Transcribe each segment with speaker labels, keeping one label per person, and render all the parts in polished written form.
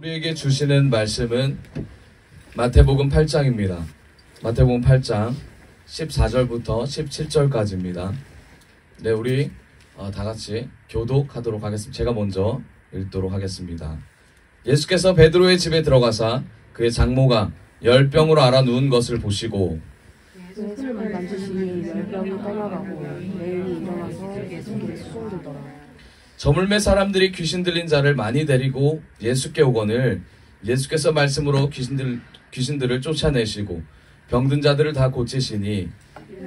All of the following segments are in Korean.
Speaker 1: 우리에게 주시는 말씀은 마태복음 8장입니다. 마태복음 8장 14절부터 17절까지입니다. 네, 우리 다 같이 교독하도록 하겠습니다. 제가 먼저 읽도록 하겠습니다. 예수께서 베드로의 집에 들어가사 그의 장모가 열병으로 앓아 누운 것을 보시고
Speaker 2: 손을 만지시니 열병이 떠나가고 매일이 일어나서 예수께 수종들더라.
Speaker 1: 저물매 사람들이 귀신 들린 자를 많이 데리고 예수께 오거늘 예수께서 말씀으로 귀신들을 쫓아내시고 병든 자들을 다 고치시니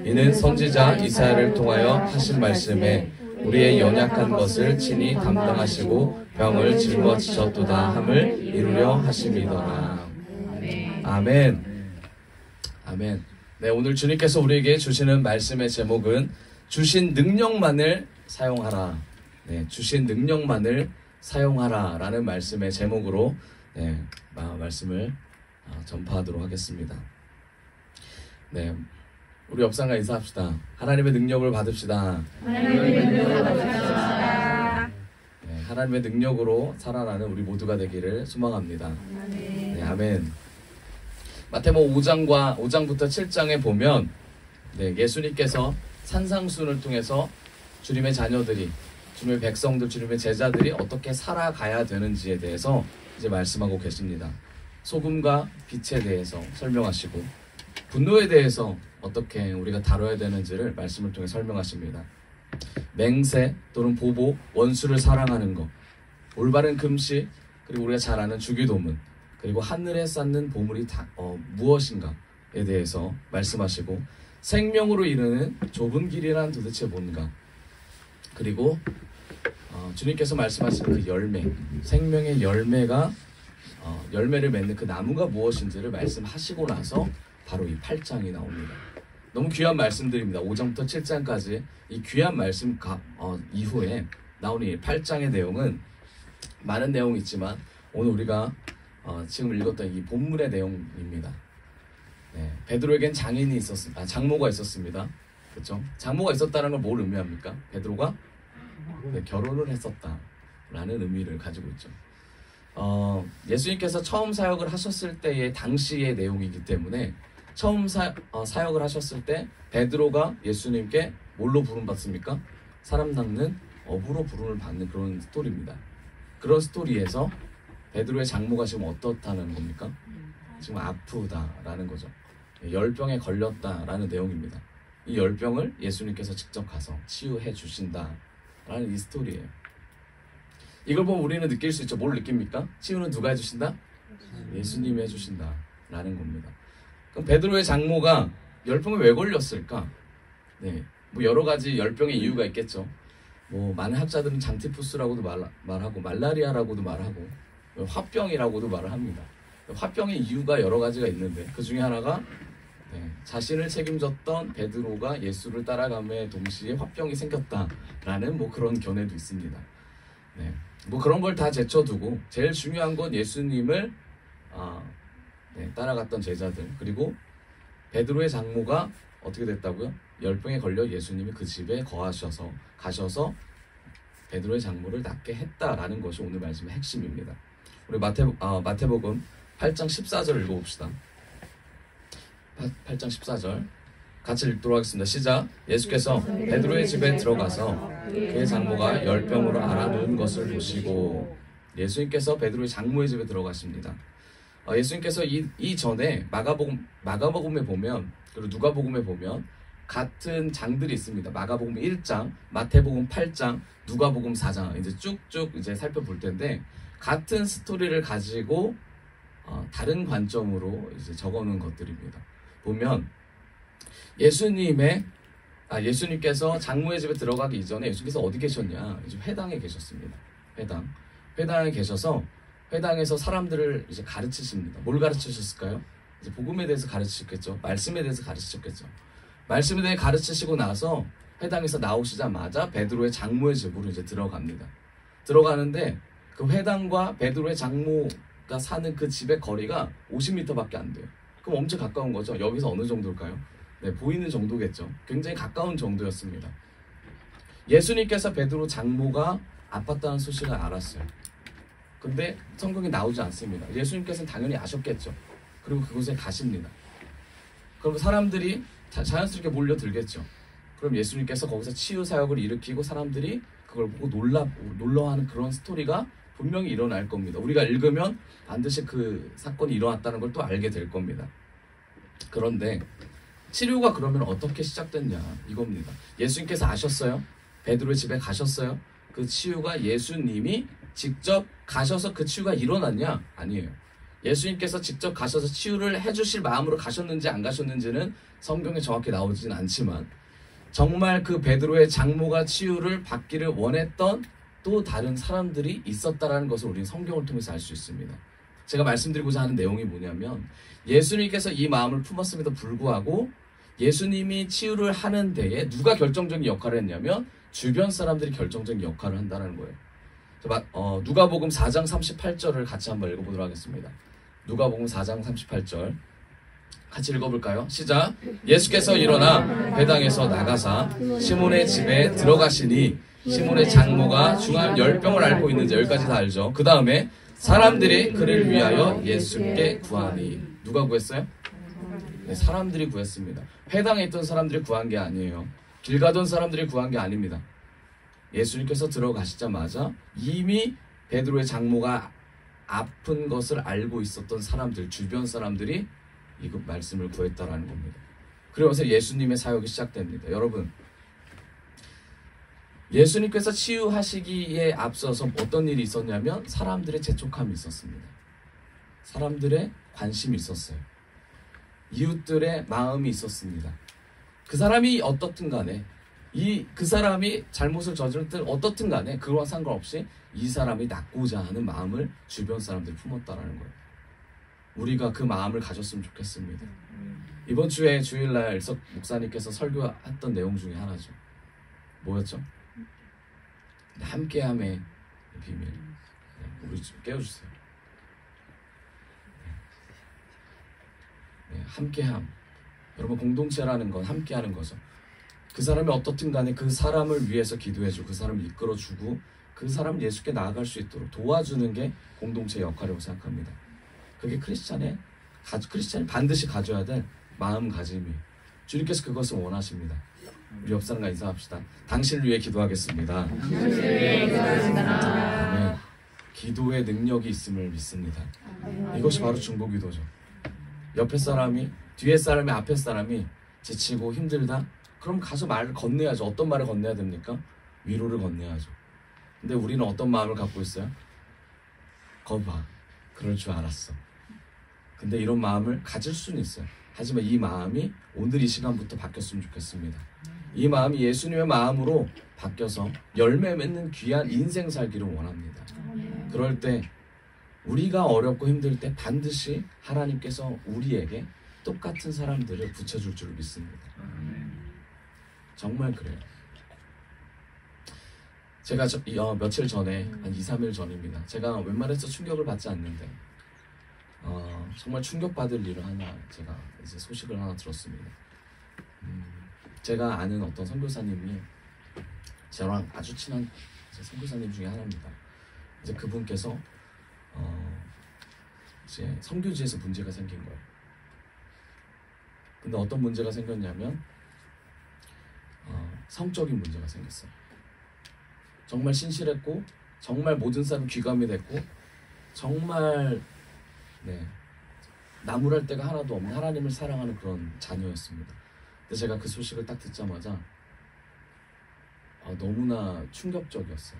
Speaker 1: 이는 선지자 이사야를 통하여 하신 말씀에 우리의 연약한 것을 친히 담당하시고 병을 짊어지셨도다 함을 이루려 하심이더라. 아멘. 아멘. 네, 오늘 주님께서 우리에게 주시는 말씀의 제목은 주신 능력만을 사용하라. 네, 주신 능력만을 사용하라 라는 말씀의 제목으로 말씀을 전파하도록 하겠습니다. 네, 우리 옆상과 인사합시다. 하나님의 능력을 받읍시다.
Speaker 2: 하나님의 능력을 받읍시다.
Speaker 1: 네, 하나님의 능력으로 살아나는 우리 모두가 되기를 소망합니다. 네, 아멘. 마태복음 5장부터 7장에 보면 예수님께서 산상수훈을 통해서 주님의 자녀들이, 주님의 백성들, 주님의 제자들이 어떻게 살아가야 되는지에 대해서 이제 말씀하고 계십니다. 소금과 빛에 대해서 설명하시고 분노에 대해서 어떻게 우리가 다뤄야 되는지를 말씀을 통해 설명하십니다. 맹세 또는 보복, 원수를 사랑하는 것, 올바른 금식, 그리고 우리가 잘 아는 주기도문, 그리고 하늘에 쌓는 보물이 무엇인가에 대해서 말씀하시고 생명으로 이르는 좁은 길이란 도대체 뭔가, 그리고 주님께서 말씀하시는 그 열매, 생명의 열매가 열매를 맺는 그 나무가 무엇인지를 말씀하시고 나서 바로 이 8장이 나옵니다. 너무 귀한 말씀들입니다. 5장부터 7장까지 이 귀한 말씀 이후에 나오는 이 8장의 내용은 많은 내용이 있지만 오늘 우리가 지금 읽었던 이 본문의 내용입니다. 네, 베드로에겐 장모가 있었습니다. 그렇죠? 장모가 있었다는 걸 뭘 의미합니까? 베드로가 결혼을 했었다라는 의미를 가지고 있죠. 예수님께서 처음 사역을 하셨을 때의 당시의 내용이기 때문에 처음 사역을 하셨을 때 베드로가 예수님께 뭘로 부름받습니까? 사람 낚는 어부로 부름을 받는 그런 스토리입니다. 그런 스토리에서 베드로의 장모가 지금 어떻다는 겁니까? 지금 아프다라는 거죠. 열병에 걸렸다라는 내용입니다. 이 열병을 예수님께서 직접 가서 치유해 주신다라는 이 스토리예요. 이걸 보면 우리는 느낄 수 있죠. 뭘 느낍니까? 치유는 누가 해주신다? 예수님이 해주신다라는 겁니다. 그럼 베드로의 장모가 열병에 왜 걸렸을까? 네, 뭐 여러 가지 열병의 이유가 있겠죠. 뭐 많은 학자들은 장티푸스라고도 말하고 말라리아라고도 말하고 화병이라고도 말을 합니다. 화병의 이유가 여러 가지가 있는데 그 중에 하나가 자신을 책임졌던 베드로가 예수를 따라감에 동시에 화병이 생겼다라는 뭐 그런 견해도 있습니다. 네, 뭐 그런 걸 다 제쳐두고 제일 중요한 건 예수님을 따라갔던 제자들, 그리고 베드로의 장모가 어떻게 됐다고요? 열병에 걸려 예수님이 그 집에 가셔서 베드로의 장모를 낫게 했다라는 것이 오늘 말씀의 핵심입니다. 우리 마태복음 8장 14절 읽어봅시다. 8장 14절 같이 읽도록 하겠습니다. 시작. 예수께서 베드로의 집에 들어가서 그의 장모가 열병으로 앓아 누운 것을 보시고, 예수님께서 베드로의 장모의 집에 들어가십니다. 예수님께서 이전에 마가복음에 보면, 그리고 누가복음에 보면 같은 장들이 있습니다. 마가복음 1장, 마태복음 8장, 누가복음 4장 이제 쭉쭉 이제 살펴볼 텐데 같은 스토리를 가지고 다른 관점으로 이제 적어놓은 것들입니다. 보면 예수님께서 장모의 집에 들어가기 이전에 예수님께서 어디 계셨냐? 이제 회당에 계셨습니다. 회당에 계셔서 회당에서 사람들을 이제 가르치십니다. 뭘 가르치셨을까요? 이제 복음에 대해서 가르치셨겠죠. 말씀에 대해서 가르치셨겠죠. 말씀에 대해 가르치시고 나서 회당에서 나오시자마자 베드로의 장모의 집으로 이제 들어갑니다. 들어가는데 그 회당과 베드로의 장모가 사는 그 집의 거리가 50m밖에 안 돼요. 그럼 엄청 가까운 거죠. 여기서 어느 정도일까요? 네, 보이는 정도겠죠. 굉장히 가까운 정도였습니다. 예수님께서 베드로 장모가 아팠다는 소식을 알았어요. 근데 성경에 나오지 않습니다. 예수님께서는 당연히 아셨겠죠. 그리고 그곳에 가십니다. 그럼 사람들이 자연스럽게 몰려들겠죠. 그럼 예수님께서 거기서 치유 사역을 일으키고 사람들이 그걸 보고 놀라워하는 그런 스토리가 분명히 일어날 겁니다. 우리가 읽으면 반드시 그 사건이 일어났다는 걸 또 알게 될 겁니다. 그런데 치료가 그러면 어떻게 시작됐냐 이겁니다. 예수님께서 아셨어요? 베드로의 집에 가셨어요? 그 치유가 예수님이 직접 가셔서 그 치유가 일어났냐? 아니에요. 예수님께서 직접 가셔서 치유를 해주실 마음으로 가셨는지 안 가셨는지는 성경에 정확히 나오진 않지만 정말 그 베드로의 장모가 치유를 받기를 원했던 또 다른 사람들이 있었다라는 것을 우리는 성경을 통해서 알 수 있습니다. 제가 말씀드리고자 하는 내용이 뭐냐면 예수님께서 이 마음을 품었음에도 불구하고 예수님이 치유를 하는 데에 누가 결정적인 역할을 했냐면 주변 사람들이 결정적인 역할을 한다는 거예요. 누가복음 4장 38절을 같이 한번 읽어보도록 하겠습니다. 누가복음 4장 38절 같이 읽어볼까요? 시작. 예수께서 일어나 배당에서 나가사 시몬의 집에 들어가시니 시몬의 장모가 중한 열병을 앓고 있는지 여기까지 다 알죠. 그 다음에 사람들이 그를 위하여 예수께 구하니 누가 구했어요? 네, 사람들이 구했습니다. 회당에 있던 사람들이 구한 게 아니에요. 길 가던 사람들이 구한 게 아닙니다. 예수님께서 들어가시자마자 이미 베드로의 장모가 아픈 것을 알고 있었던 사람들, 주변 사람들이 이 말씀을 구했다라는 겁니다. 그러면서 예수님의 사역이 시작됩니다. 여러분, 예수님께서 치유하시기에 앞서서 어떤 일이 있었냐면 사람들의 재촉함이 있었습니다. 사람들의 관심이 있었어요. 이웃들의 마음이 있었습니다. 그 사람이 어떻든 간에 그 사람이 잘못을 저질렀든 어떻든 간에 그와 상관없이 이 사람이 낫고자 하는 마음을 주변 사람들이 품었다라는 거예요. 우리가 그 마음을 가졌으면 좋겠습니다. 이번 주에 주일날 일석 목사님께서 설교했던 내용 중에 하나죠. 뭐였죠? 함께함의 비밀. 우리 좀 깨워주세요. 네, 함께함. 여러분, 공동체라는 건 함께하는 거죠. 그 사람이 어떻든 간에 그 사람을 위해서 기도해주고 그 사람을 이끌어주고 그 사람을 예수께 나아갈 수 있도록 도와주는 게 공동체의 역할이라고 생각합니다. 그게 크리스찬이 반드시 가져야 될 마음가짐이에요. 주님께서 그것을 원하십니다. 우리 옆 사람과 인사합시다. 당신을 위해 기도하겠습니다. 아멘. 기도의 능력이 있음을 믿습니다. 이것이 바로 중보기도죠. 옆에 사람이, 뒤에 사람이, 앞에 사람이 지치고 힘들다? 그럼 가서 말을 건네야죠. 어떤 말을 건네야 됩니까? 위로를 건네야죠. 근데 우리는 어떤 마음을 갖고 있어요? 거봐, 그럴 줄 알았어. 근데 이런 마음을 가질 수는 있어요. 하지만 이 마음이 오늘 이 시간부터 바뀌었으면 좋겠습니다. 이 마음이 예수님의 마음으로 바뀌어서 열매 맺는 귀한 인생 살기를 원합니다. 그럴 때 우리가 어렵고 힘들 때 반드시 하나님께서 우리에게 똑같은 사람들을 붙여줄 줄 믿습니다. 정말 그래요. 제가 며칠 전에 한 2, 3일 전입니다. 제가 웬만해서 충격을 받지 않는데 정말 충격받을 일을 하나 제가 이제 소식을 하나 들었습니다. 제가 아는 어떤 선교사님이 저랑 아주 친한 선교사님 중에 하나입니다. 이제 그분께서 이제 선교지에서 문제가 생긴 거예요. 근데 어떤 문제가 생겼냐면 성적인 문제가 생겼어요. 정말 신실했고 정말 모든 사람이 귀감이 됐고 정말 나무랄 데가 하나도 없는 하나님을 사랑하는 그런 자녀였습니다. 근데 제가 그 소식을 딱 듣자마자 너무나 충격적이었어요.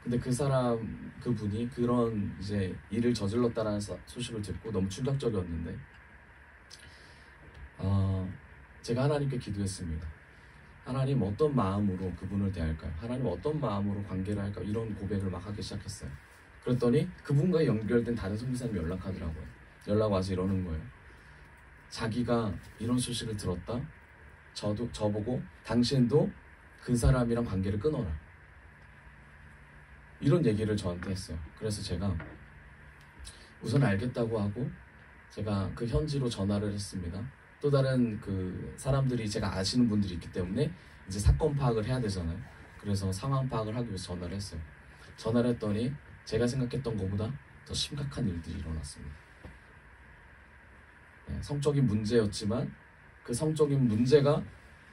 Speaker 1: 근데 그분이 그런 이제 일을 저질렀다라는 소식을 듣고 너무 충격적이었는데 제가 하나님께 기도했습니다. 하나님 어떤 마음으로 그분을 대할까요? 하나님 어떤 마음으로 관계를 할까요? 이런 고백을 막 하기 시작했어요. 그랬더니 그분과 연결된 다른 선교사님이 연락하더라고요. 연락 와서 이러는 거예요. 자기가 이런 소식을 들었다. 저보고 당신도 그 사람이랑 관계를 끊어라. 이런 얘기를 저한테 했어요. 그래서 제가 우선 알겠다고 하고 제가 그 현지로 전화를 했습니다. 또 다른 그 사람들이 제가 아시는 분들이 있기 때문에 이제 사건 파악을 해야 되잖아요. 그래서 상황 파악을 하기 위해서 전화를 했어요. 전화를 했더니 제가 생각했던 것보다 더 심각한 일들이 일어났습니다. 성적인 문제였지만 그 성적인 문제가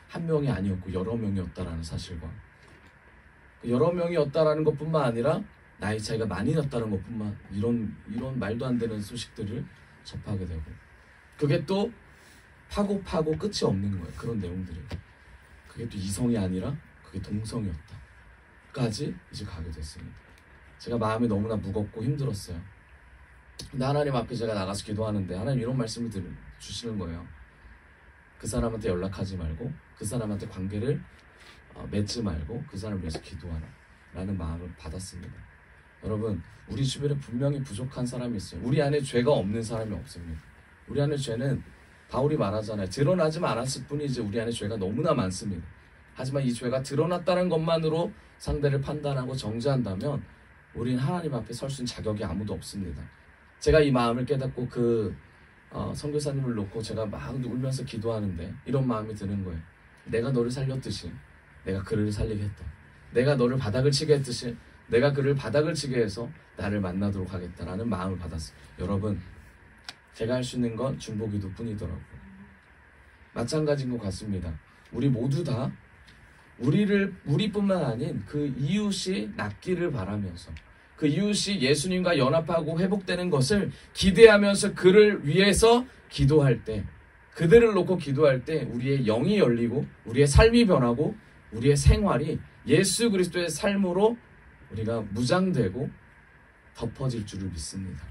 Speaker 1: 한 명이 아니었고 여러 명이었다라는 사실과 여러 명이었다라는 것뿐만 아니라 나이 차이가 많이 났다는 것뿐만 이런 말도 안 되는 소식들을 접하게 되고 그게 또 파고 끝이 없는 거예요. 그런 내용들이 그게 또 이성이 아니라 그게 동성이었다까지 이제 가게 됐습니다. 제가 마음이 너무나 무겁고 힘들었어요. 근데 하나님 앞에 제가 나가서 기도하는데 하나님 이런 말씀을 주시는 거예요. 그 사람한테 연락하지 말고 그 사람한테 관계를 맺지 말고 그 사람을 위해서 기도하라 라는 마음을 받았습니다. 여러분 우리 주변에 분명히 부족한 사람이 있어요. 우리 안에 죄가 없는 사람이 없습니다. 우리 안에 죄는 바울이 말하잖아요. 드러나지만 않았을 뿐이지 우리 안에 죄가 너무나 많습니다. 하지만 이 죄가 드러났다는 것만으로 상대를 판단하고 정죄한다면 우리는 하나님 앞에 설 수 있는 자격이 아무도 없습니다. 제가 이 마음을 깨닫고 선교사님을 놓고 제가 막 울면서 기도하는데 이런 마음이 드는 거예요. 내가 너를 살렸듯이 내가 그를 살리겠다. 내가 너를 바닥을 치게 했듯이 내가 그를 바닥을 치게 해서 나를 만나도록 하겠다라는 마음을 받았어요. 여러분 제가 할 수 있는 건 중보기도 뿐이더라고요. 마찬가지인 것 같습니다. 우리 모두 다 우리뿐만 아닌 그 이웃이 낫기를 바라면서 그 이웃이 예수님과 연합하고 회복되는 것을 기대하면서 그를 위해서 기도할 때 그들을 놓고 기도할 때 우리의 영이 열리고 우리의 삶이 변하고 우리의 생활이 예수 그리스도의 삶으로 우리가 무장되고 덮어질 줄을 믿습니다.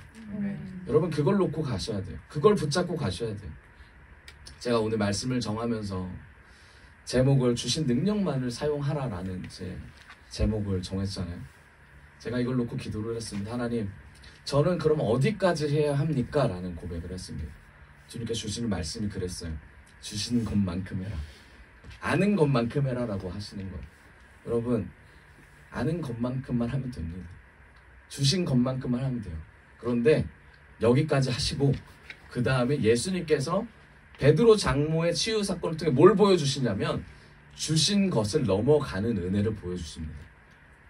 Speaker 1: 여러분 그걸 놓고 가셔야 돼요. 그걸 붙잡고 가셔야 돼요. 제가 오늘 말씀을 정하면서 제목을 주신 능력만을 사용하라라는 제목을 정했잖아요. 제가 이걸 놓고 기도를 했습니다. 하나님 저는 그럼 어디까지 해야 합니까? 라는 고백을 했습니다. 주님께서 주시는 말씀이 그랬어요. 주시는 것만큼 해라. 아는 것만큼 해라 라고 하시는 거예요. 여러분 아는 것만큼만 하면 됩니다. 주신 것만큼만 하면 돼요. 그런데 여기까지 하시고 그 다음에 예수님께서 베드로 장모의 치유 사건을 통해 뭘 보여주시냐면 주신 것을 넘어가는 은혜를 보여주십니다.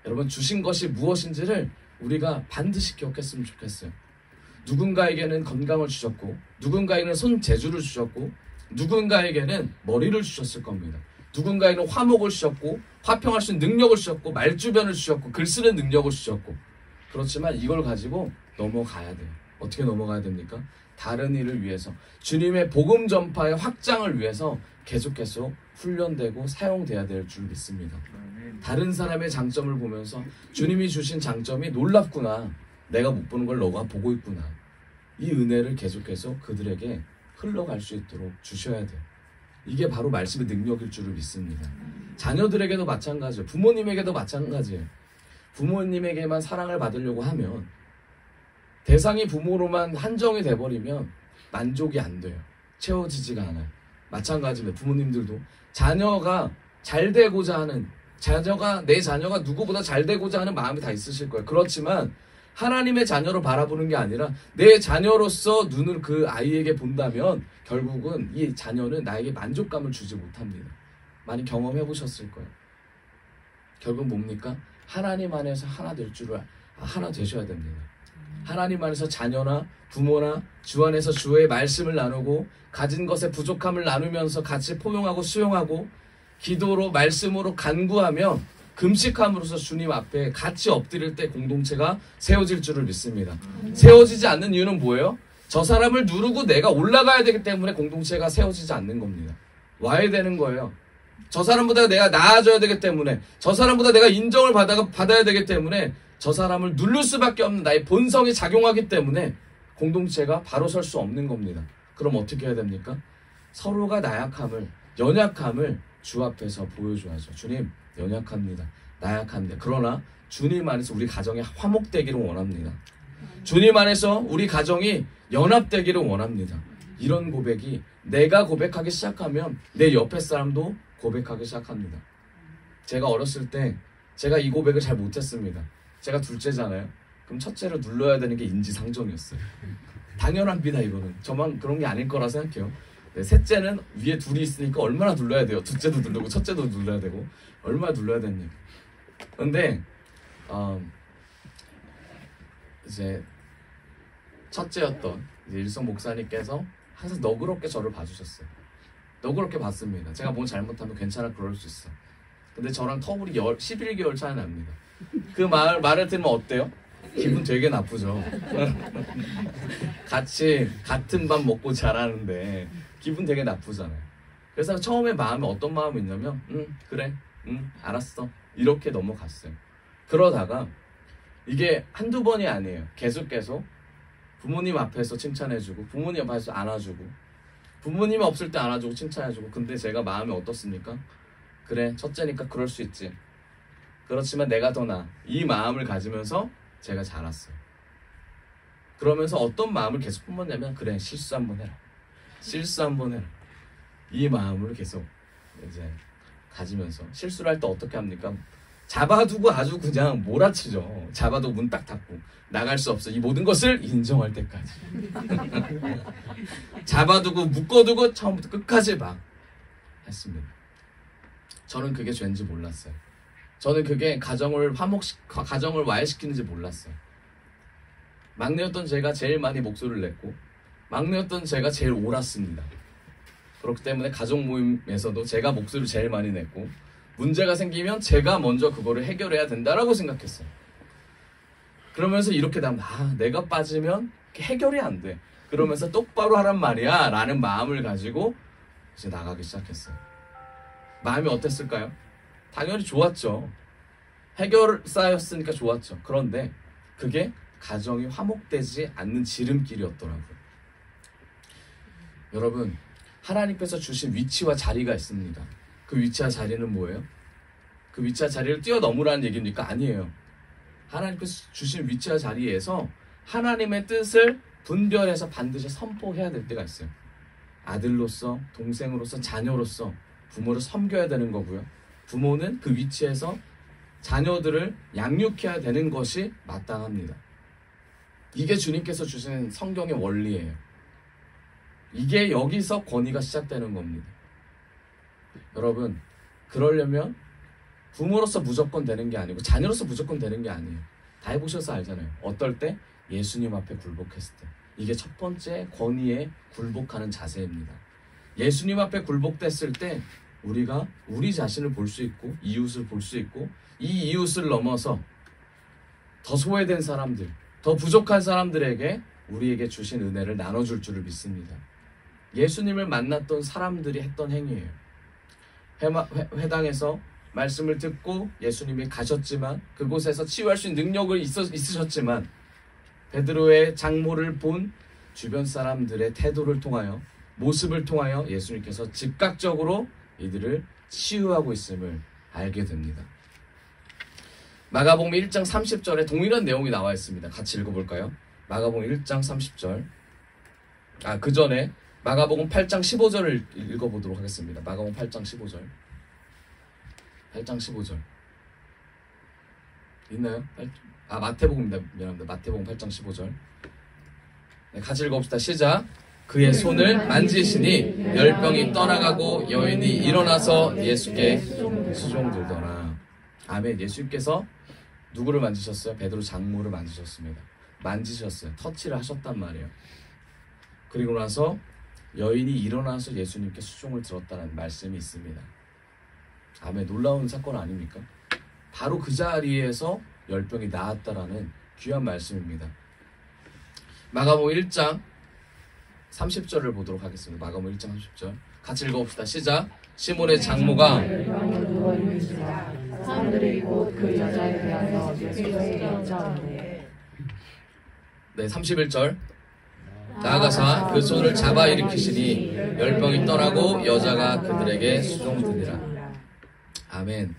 Speaker 1: 여러분 주신 것이 무엇인지를 우리가 반드시 기억했으면 좋겠어요. 누군가에게는 건강을 주셨고 누군가에게는 손재주를 주셨고 누군가에게는 머리를 주셨을 겁니다. 누군가에게는 화목을 주셨고 화평할 수 있는 능력을 주셨고 말주변을 주셨고 글쓰는 능력을 주셨고 그렇지만 이걸 가지고 넘어가야 돼요. 어떻게 넘어가야 됩니까? 다른 일을 위해서 주님의 복음 전파의 확장을 위해서 계속 훈련되고 사용돼야 될 줄 믿습니다. 다른 사람의 장점을 보면서 주님이 주신 장점이 놀랍구나. 내가 못 보는 걸 너가 보고 있구나. 이 은혜를 계속해서 그들에게 흘러갈 수 있도록 주셔야 돼요. 이게 바로 말씀의 능력일 줄을 믿습니다. 자녀들에게도 마찬가지예요. 부모님에게도 마찬가지예요. 부모님에게만 사랑을 받으려고 하면 대상이 부모로만 한정이 돼버리면 만족이 안 돼요. 채워지지가 않아요. 마찬가지입니다. 부모님들도 자녀가 잘 되고자 하는 내 자녀가 누구보다 잘 되고자 하는 마음이 다 있으실 거예요. 그렇지만 하나님의 자녀로 바라보는 게 아니라 내 자녀로서 눈을 그 아이에게 본다면 결국은 이 자녀는 나에게 만족감을 주지 못합니다. 많이 경험해 보셨을 거예요. 결국 뭡니까? 하나님 안에서 하나 되셔야 됩니다. 하나님 안에서 자녀나 부모나 주 안에서 주의 말씀을 나누고 가진 것의 부족함을 나누면서 같이 포용하고 수용하고 기도로 말씀으로 간구하며 금식함으로써 주님 앞에 같이 엎드릴 때 공동체가 세워질 줄을 믿습니다. 세워지지 않는 이유는 뭐예요? 저 사람을 누르고 내가 올라가야 되기 때문에 공동체가 세워지지 않는 겁니다. 와야 되는 거예요. 저 사람보다 내가 나아져야 되기 때문에 저 사람보다 내가 인정을 받아야 되기 때문에 저 사람을 누를 수밖에 없는 나의 본성이 작용하기 때문에 공동체가 바로 설 수 없는 겁니다. 그럼 어떻게 해야 됩니까? 서로가 연약함을 주 앞에서 보여줘야죠. 주님, 연약합니다. 나약합니다. 그러나 주님 안에서 우리 가정이 화목되기를 원합니다. 주님 안에서 우리 가정이 연합되기를 원합니다. 이런 고백이 내가 고백하기 시작하면 내 옆에 사람도 고백하기 시작합니다. 제가 어렸을 때 제가 이 고백을 잘 못했습니다. 제가 둘째잖아요. 그럼 첫째를 눌러야 되는 게 인지상정이었어요. 당연합니다. 이거는 저만 그런 게 아닐 거라 생각해요. 네, 셋째는 위에 둘이 있으니까 얼마나 눌러야 돼요. 둘째도 누르고 첫째도 눌러야 되고 얼마나 눌러야 됩니까? 그런데 이제 첫째였던 이제 일성 목사님께서 항상 너그럽게 저를 봐주셨어요. 너그럽게 봤습니다. 제가 뭐 잘못하면 괜찮아, 그럴 수 있어. 근데 저랑 터울이 11개월 차이 납니다. 그 말을 들으면 어때요? 기분 되게 나쁘죠. 같이 같은 밥 먹고 자라는데 기분 되게 나쁘잖아요. 그래서 처음에 마음에 어떤 마음이 있냐면 그래, 알았어, 이렇게 넘어갔어요. 그러다가 이게 한두 번이 아니에요. 계속 부모님 앞에서 칭찬해주고, 부모님 앞에서 안아주고, 부모님 없을 때 안아주고 칭찬해주고. 근데 제가 마음이 어떻습니까? 그래, 첫째니까 그럴 수 있지. 그렇지만 내가 더 나아. 이 마음을 가지면서 제가 자랐어요. 그러면서 어떤 마음을 계속 품었냐면, 그래, 실수 한번 해라. 실수 한번 해라. 이 마음을 계속 이제 가지면서, 실수를 할 때 어떻게 합니까? 잡아두고 아주 그냥 몰아치죠. 잡아두고 문 딱 닫고 나갈 수 없어. 이 모든 것을 인정할 때까지. 잡아두고 묶어두고 처음부터 끝까지 막 했습니다. 저는 그게 죄인지 몰랐어요. 저는 그게 가정을 와해시키는지 몰랐어요. 막내였던 제가 제일 많이 목소리를 냈고, 막내였던 제가 제일 옳았습니다. 그렇기 때문에 가족 모임에서도 제가 목소리를 제일 많이 냈고, 문제가 생기면 제가 먼저 그거를 해결해야 된다라고 생각했어요. 그러면서 이렇게 되면 내가 빠지면 해결이 안 돼. 그러면서 똑바로 하란 말이야 라는 마음을 가지고 이제 나가기 시작했어요. 마음이 어땠을까요? 당연히 좋았죠. 해결사였으니까 좋았죠. 그런데 그게 가정이 화목되지 않는 지름길이었더라고요. 여러분, 하나님께서 주신 위치와 자리가 있습니다. 그 위치와 자리는 뭐예요? 그 위치와 자리를 뛰어넘으라는 얘기입니까? 아니에요. 하나님께서 주신 위치와 자리에서 하나님의 뜻을 분별해서 반드시 선포해야 될 때가 있어요. 아들로서, 동생으로서, 자녀로서 부모를 섬겨야 되는 거고요. 부모는 그 위치에서 자녀들을 양육해야 되는 것이 마땅합니다. 이게 주님께서 주신 성경의 원리예요. 이게 여기서 권위가 시작되는 겁니다. 여러분, 그러려면 부모로서 무조건 되는 게 아니고 자녀로서 무조건 되는 게 아니에요. 다 해보셔서 알잖아요. 어떨 때? 예수님 앞에 굴복했을 때. 이게 첫 번째 권위에 굴복하는 자세입니다. 예수님 앞에 굴복됐을 때 우리가 우리 자신을 볼 수 있고, 이웃을 볼 수 있고, 이 이웃을 넘어서 더 소외된 사람들, 더 부족한 사람들에게 우리에게 주신 은혜를 나눠줄 줄을 믿습니다. 예수님을 만났던 사람들이 했던 행위예요. 회당에서 말씀을 듣고 예수님이 가셨지만, 그곳에서 치유할 수 있는 능력을 있으셨지만, 베드로의 장모를 본 주변 사람들의 태도를 통하여, 모습을 통하여 예수님께서 즉각적으로 이들을 치유하고 있음을 알게 됩니다. 마가복음 1장 30절에 동일한 내용이 나와 있습니다. 같이 읽어볼까요? 마가복음 1장 30절. 그 전에 마가복음 8장 15절을 읽어보도록 하겠습니다. 마가복음 8장 15절. 8장 15절. 있나요? 마태복음입니다. 미안합니다. 마태복음 8장 15절. 네, 같이 읽어봅시다. 시작. 그의 손을 만지시니 열병이 떠나가고 여인이 일어나서 예수께 수종들더라. 아멘. 예수님께서 누구를 만지셨어요? 베드로 장모를 만지셨습니다. 만지셨어요. 터치를 하셨단 말이에요. 그리고 나서 여인이 일어나서 예수님께 수종을 들었다는 말씀이 있습니다. 아멘. 놀라운 사건 아닙니까? 바로 그 자리에서 열병이 나았다라는 귀한 말씀입니다. 마가복음 1장 30절을 보도록 하겠습니다. 마가복음 1장 30절. 같이 읽어봅시다. 시작. 시몬의 장모가
Speaker 2: 사람들이 곧 그 여자에 대하여 예수께 여짜오되.
Speaker 1: 네, 31절. 나아가사 그 손을 잡아 일으키시니 열병이 떠나고 여자가 그들에게 수종드니라. 아멘.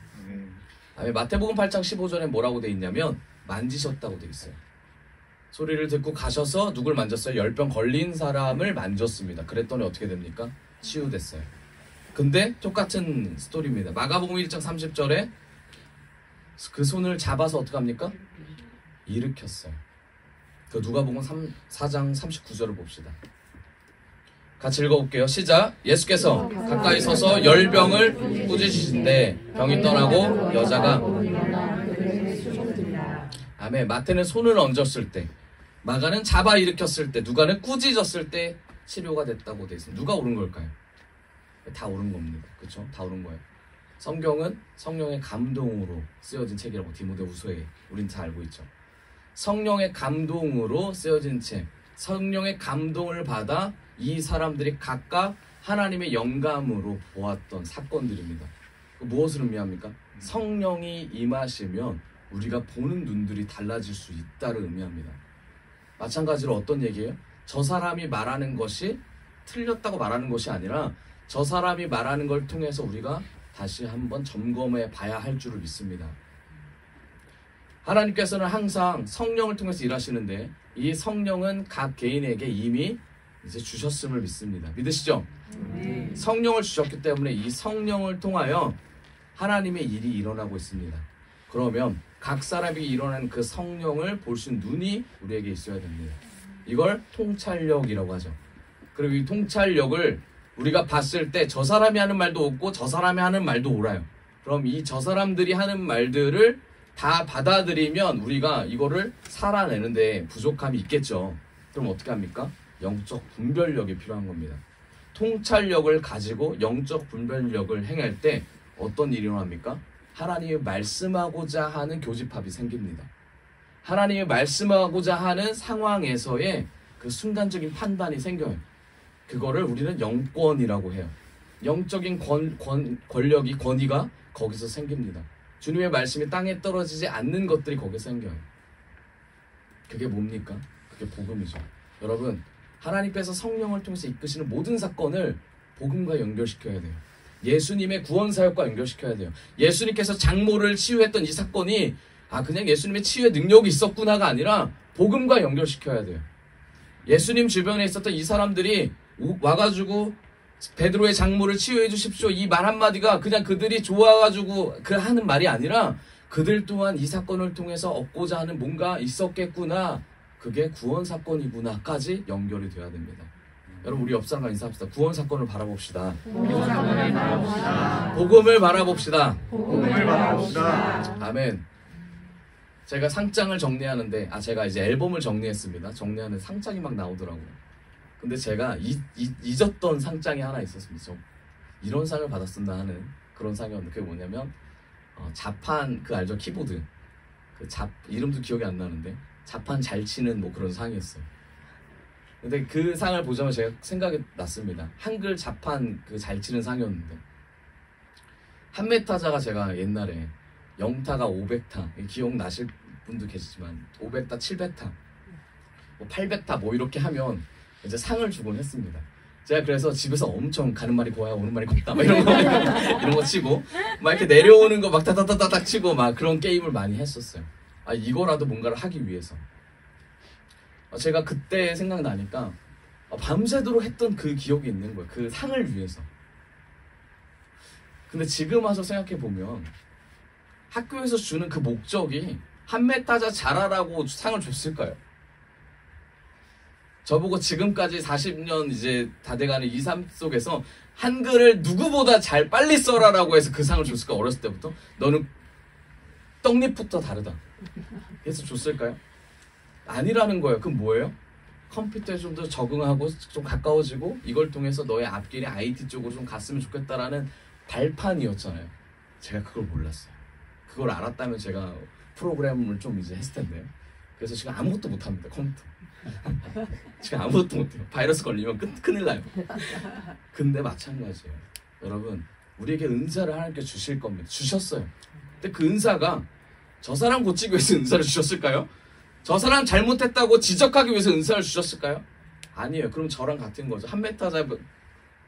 Speaker 1: 아멘. 마태복음 8장 15절에 뭐라고 돼 있냐면 만지셨다고 돼 있어요. 소리를 듣고 가셔서 누굴 만졌어요? 열병 걸린 사람을 만졌습니다. 그랬더니 어떻게 됩니까? 치유됐어요. 근데 똑같은 스토리입니다. 마가복음 1장 30절에 그 손을 잡아서 어떻게 합니까? 일으켰어요. 그 누가복음 4장 39절을 봅시다. 같이 읽어볼게요. 시작. 예수께서 가까이 서서 열병을 꾸짖으신데 병이 떠나고 여자가. 아멘. 마태는 손을 얹었을 때, 마가는 잡아 일으켰을 때, 누가는 꾸짖었을 때 치료가 됐다고 돼 있습니다. 누가 옳은 걸까요? 다 옳은 겁니다. 그렇죠? 다 옳은 거예요. 성경은 성령의 감동으로 쓰여진 책이라고 디모데후서에 우린 다 알고 있죠. 성령의 감동으로 쓰여진 책, 성령의 감동을 받아 이 사람들이 각각 하나님의 영감으로 보았던 사건들입니다. 무엇을 의미합니까? 성령이 임하시면 우리가 보는 눈들이 달라질 수 있다를 의미합니다. 마찬가지로 어떤 얘기예요? 저 사람이 말하는 것이 틀렸다고 말하는 것이 아니라 저 사람이 말하는 걸 통해서 우리가 다시 한번 점검해 봐야 할 줄을 믿습니다. 하나님께서는 항상 성령을 통해서 일하시는데 이 성령은 각 개인에게 이미 이제 주셨음을 믿습니다. 믿으시죠? 성령을 주셨기 때문에 이 성령을 통하여 하나님의 일이 일어나고 있습니다. 그러면 각 사람이 일어난 그 성령을 볼 수 있는 눈이 우리에게 있어야 됩니다. 이걸 통찰력이라고 하죠. 그리고 이 통찰력을 우리가 봤을 때 저 사람이 하는 말도 옳고 저 사람이 하는 말도 옳아요. 그럼 이 저 사람들이 하는 말들을 다 받아들이면 우리가 이거를 살아내는데 부족함이 있겠죠. 그럼 어떻게 합니까? 영적 분별력이 필요한 겁니다. 통찰력을 가지고 영적 분별력을 행할 때 어떤 일이 일어납니까? 하나님이 말씀하고자 하는 교집합이 생깁니다. 하나님이 말씀하고자 하는 상황에서의 그 순간적인 판단이 생겨요. 그거를 우리는 영권이라고 해요. 영적인 권력이, 권위가 거기서 생깁니다. 주님의 말씀이 땅에 떨어지지 않는 것들이 거기서 생겨요. 그게 뭡니까? 그게 복음이죠. 여러분, 하나님께서 성령을 통해서 이끄시는 모든 사건을 복음과 연결시켜야 돼요. 예수님의 구원사역과 연결시켜야 돼요. 예수님께서 장모를 치유했던 이 사건이 그냥 예수님의 치유의 능력이 있었구나가 아니라 복음과 연결시켜야 돼요. 예수님 주변에 있었던 이 사람들이 와가지고 베드로의 장모를 치유해 주십시오, 이 말 한마디가 그냥 그들이 좋아가지고 그 하는 말이 아니라 그들 또한 이 사건을 통해서 얻고자 하는 뭔가 있었겠구나, 그게 구원 사건이구나까지 연결이 돼야 됩니다. 여러분, 우리 옆 사람과 인사합시다. 구원 사건을 바라봅시다. 복음을 바라봅시다. 아멘. 제가 상장을 정리하는데, 제가 이제 앨범을 정리했습니다. 정리하는 상장이 막 나오더라고요. 근데 제가 잊었던 상장이 하나 있었습니다. 이런 상을 받았습니다 하는 그런 상이었는데, 그게 뭐냐면 자판, 그 알죠? 키보드. 이름도 기억이 안 나는데 자판 잘 치는 뭐 그런 상이었어요. 근데 그 상을 보자마자 제가 생각이 났습니다. 한글 자판 그 잘 치는 상이었는데, 한메타자가 제가 옛날에 영타가 500타, 기억나실 분도 계시지만 500타, 700타, 뭐 800타 뭐 이렇게 하면 이제 상을 주곤 했습니다. 제가 그래서 집에서 엄청 가는 말이 고야 오는 말이 곱다 막 이런 거 치고 막 이렇게 내려오는 거 막 다다다닥 치고 막 그런 게임을 많이 했었어요. 이거라도 뭔가를 하기 위해서. 제가 그때 생각나니까 밤새도록 했던 그 기억이 있는 거예요. 그 상을 위해서. 근데 지금 와서 생각해보면 학교에서 주는 그 목적이 한메타자 잘하라고 상을 줬을까요? 저보고 지금까지 40년 이제 다 돼가는 이 삶 속에서 한글을 누구보다 빨리 써라라고 해서 그 상을 줬을까? 어렸을 때부터? 너는 떡잎부터 다르다 해서 줬을까요? 아니라는 거예요. 그럼 뭐예요? 컴퓨터에 좀 더 적응하고 좀 가까워지고 이걸 통해서 너의 앞길이 IT 쪽으로 좀 갔으면 좋겠다라는 발판이었잖아요. 제가 그걸 몰랐어요. 그걸 알았다면 제가 프로그램을 좀 이제 했을 텐데요. 그래서 지금 아무것도 못합니다. 컴퓨터. 지금 아무것도 못해요. 바이러스 걸리면 큰일 나요. 근데 마찬가지예요. 여러분, 우리에게 은사를 하나님께 주실 겁니다. 주셨어요. 근데 그 은사가 저 사람 고치기 위해서 은사를 주셨을까요? 저 사람 잘못했다고 지적하기 위해서 은사를 주셨을까요? 아니에요. 그럼 저랑 같은 거죠. 한메타자,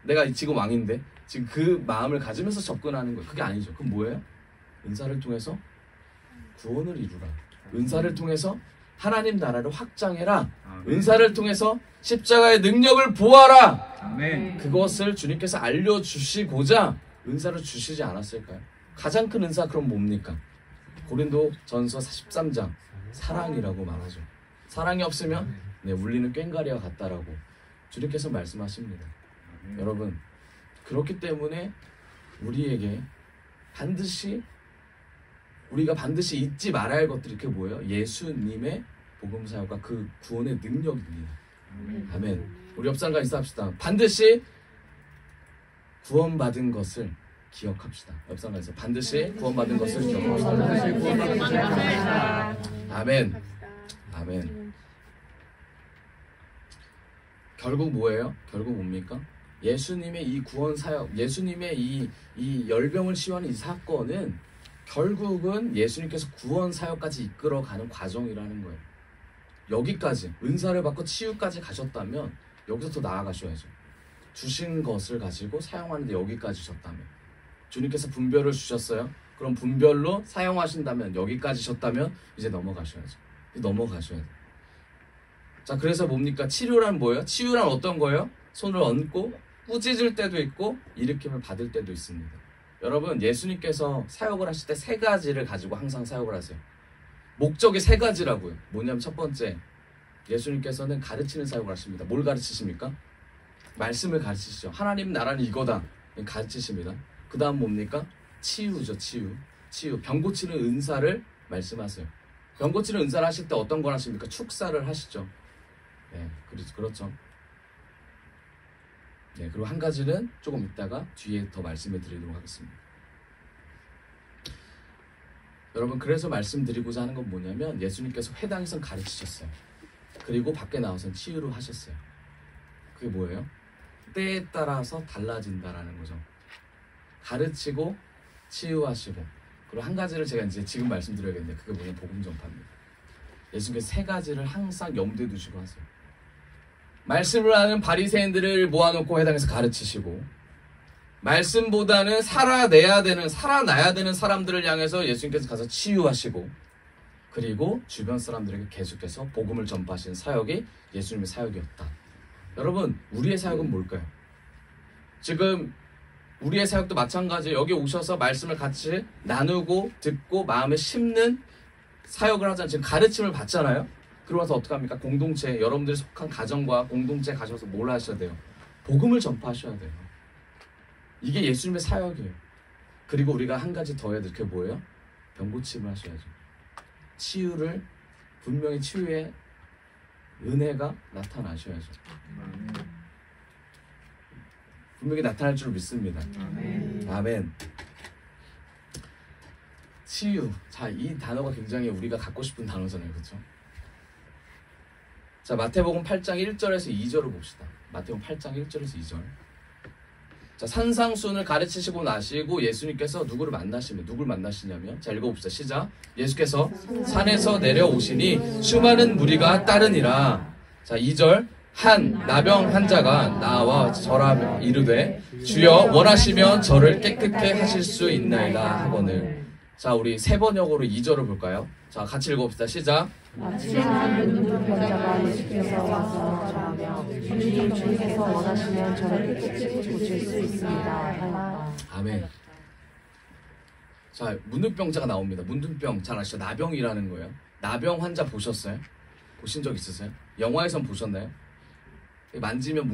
Speaker 1: 내가 지금 왕인데 지금 그 마음을 가지면서 접근하는 거예요. 그게 아니죠. 그럼 뭐예요? 은사를 통해서 구원을 이루라. 은사를 통해서 하나님 나라를 확장해라. 은사를 통해서 십자가의 능력을 보아라.
Speaker 3: 아멘.
Speaker 1: 그것을 주님께서 알려주시고자 은사를 주시지 않았을까요? 가장 큰 은사 그럼 뭡니까? 고린도전서 13장 사랑이라고 말하죠. 사랑이 없으면 울리는 꽹과리와 같다라고 주님께서 말씀하십니다. 여러분, 그렇기 때문에 우리가 반드시 잊지 말아야 할 것들이 그게 뭐예요? 예수님의 복음 사역과 그 구원의 능력입니다. 아멘. 우리 옆 사람과 인사합시다. 반드시 구원받은 것을 기억합시다. 옆 사람에서 반드시 구원받은 것을 기억합시다. 아멘. 아멘. 결국 뭐예요? 결국 뭡니까? 예수님의 이 구원 사역, 예수님의 이 열병을 시원한 이 사건은 결국은 예수님께서 구원 사역까지 이끌어가는 과정이라는 거예요. 여기까지 은사를 받고 치유까지 가셨다면 여기서 더 나아가셔야죠. 주신 것을 가지고 사용하는데 여기까지 셨다면, 주님께서 분별을 주셨어요. 그럼 분별로 사용하신다면, 여기까지셨다면 이제 넘어가셔야죠. 이제 넘어가셔야 돼요. 자, 그래서 뭡니까? 치료란 뭐예요? 치유란 어떤 거예요? 손을 얹고 꾸짖을 때도 있고 일으킴을 받을 때도 있습니다. 여러분, 예수님께서 사역을 하실 때 세 가지를 가지고 항상 사역을 하세요. 목적이 세 가지라고요. 뭐냐면 첫 번째, 예수님께서는 가르치는 사역을 하십니다. 뭘 가르치십니까? 말씀을 가르치시죠. 하나님 나라는 이거다 가르치십니다. 그 다음 뭡니까? 치유죠. 치유. 병 고치는 은사를 말씀하세요. 병 고치는 은사를 하실 때 어떤 걸 하십니까? 축사를 하시죠. 네, 그렇죠. 네, 그리고 한 가지는 조금 이따가 뒤에 더 말씀해 드리도록 하겠습니다. 여러분, 그래서 말씀드리고자 하는 건 뭐냐면 예수님께서 회당에서 가르치셨어요. 그리고 밖에 나와서 치유를 하셨어요. 그게 뭐예요? 때에 따라서 달라진다라는 거죠. 가르치고 치유하시고, 그리고 한 가지를 제가 이제 지금 말씀드려야겠는데 그게 뭐냐면 복음 전파입니다. 예수님께서 세 가지를 항상 염두에 두시고 하세요. 말씀을 하는 바리새인들을 모아놓고 회당에서 가르치시고, 말씀보다는 살아나야 되는 사람들을 향해서 예수님께서 가서 치유하시고, 그리고 주변 사람들에게 계속해서 복음을 전파하시는 사역이 예수님의 사역이었다. 여러분, 우리의 사역은 뭘까요? 지금 우리의 사역도 마찬가지예요. 여기 오셔서 말씀을 같이 나누고 듣고 마음에 심는 사역을 하잖아요. 지금 가르침을 받잖아요. 그러고 나서 어떻게 합니까? 공동체, 여러분들이 속한 가정과 공동체 가셔서 뭘 하셔야 돼요? 복음을 전파하셔야 돼요. 이게 예수님의 사역이에요. 그리고 우리가 한 가지 더 해야 될 게 뭐예요? 병고침을 하셔야죠. 치유를, 분명히 치유의 은혜가 나타나셔야죠. 분명히 나타날 줄 믿습니다. 아멘. 치유. 자, 이 단어가 굉장히 우리가 갖고 싶은 단어잖아요. 그렇죠? 자, 마태복음 8장 1절에서 2절을 봅시다. 마태복음 8장 1절에서 2절. 자, 산상수훈을 가르치시고 나시고 예수님께서 누구를 만나시냐면, 자, 읽어봅시다. 시작. 예수께서 산에서 내려오시니 수많은 무리가 따르니라. 자, 2절. 한 나병 환자가 나와 저라 이르되 주여 원하시면 저를 깨끗게 하실 수 있나이다 하거늘. 자, 우리 세 번역으로 2절을 볼까요? 자, 같이 읽어봅시다. 시작.
Speaker 2: 치유하는 눈병자가 예수께서 와서 저라며 주님께서 원하시면 저를 깨끗이 고칠 수 있습니다.
Speaker 1: 아멘. 자, 문둥병자가 나옵니다. 문둥병 잘 아시죠? 나병이라는 거예요. 나병 환자 보셨어요? 보신 적 있으세요? 영화에선 보셨나요? 만지면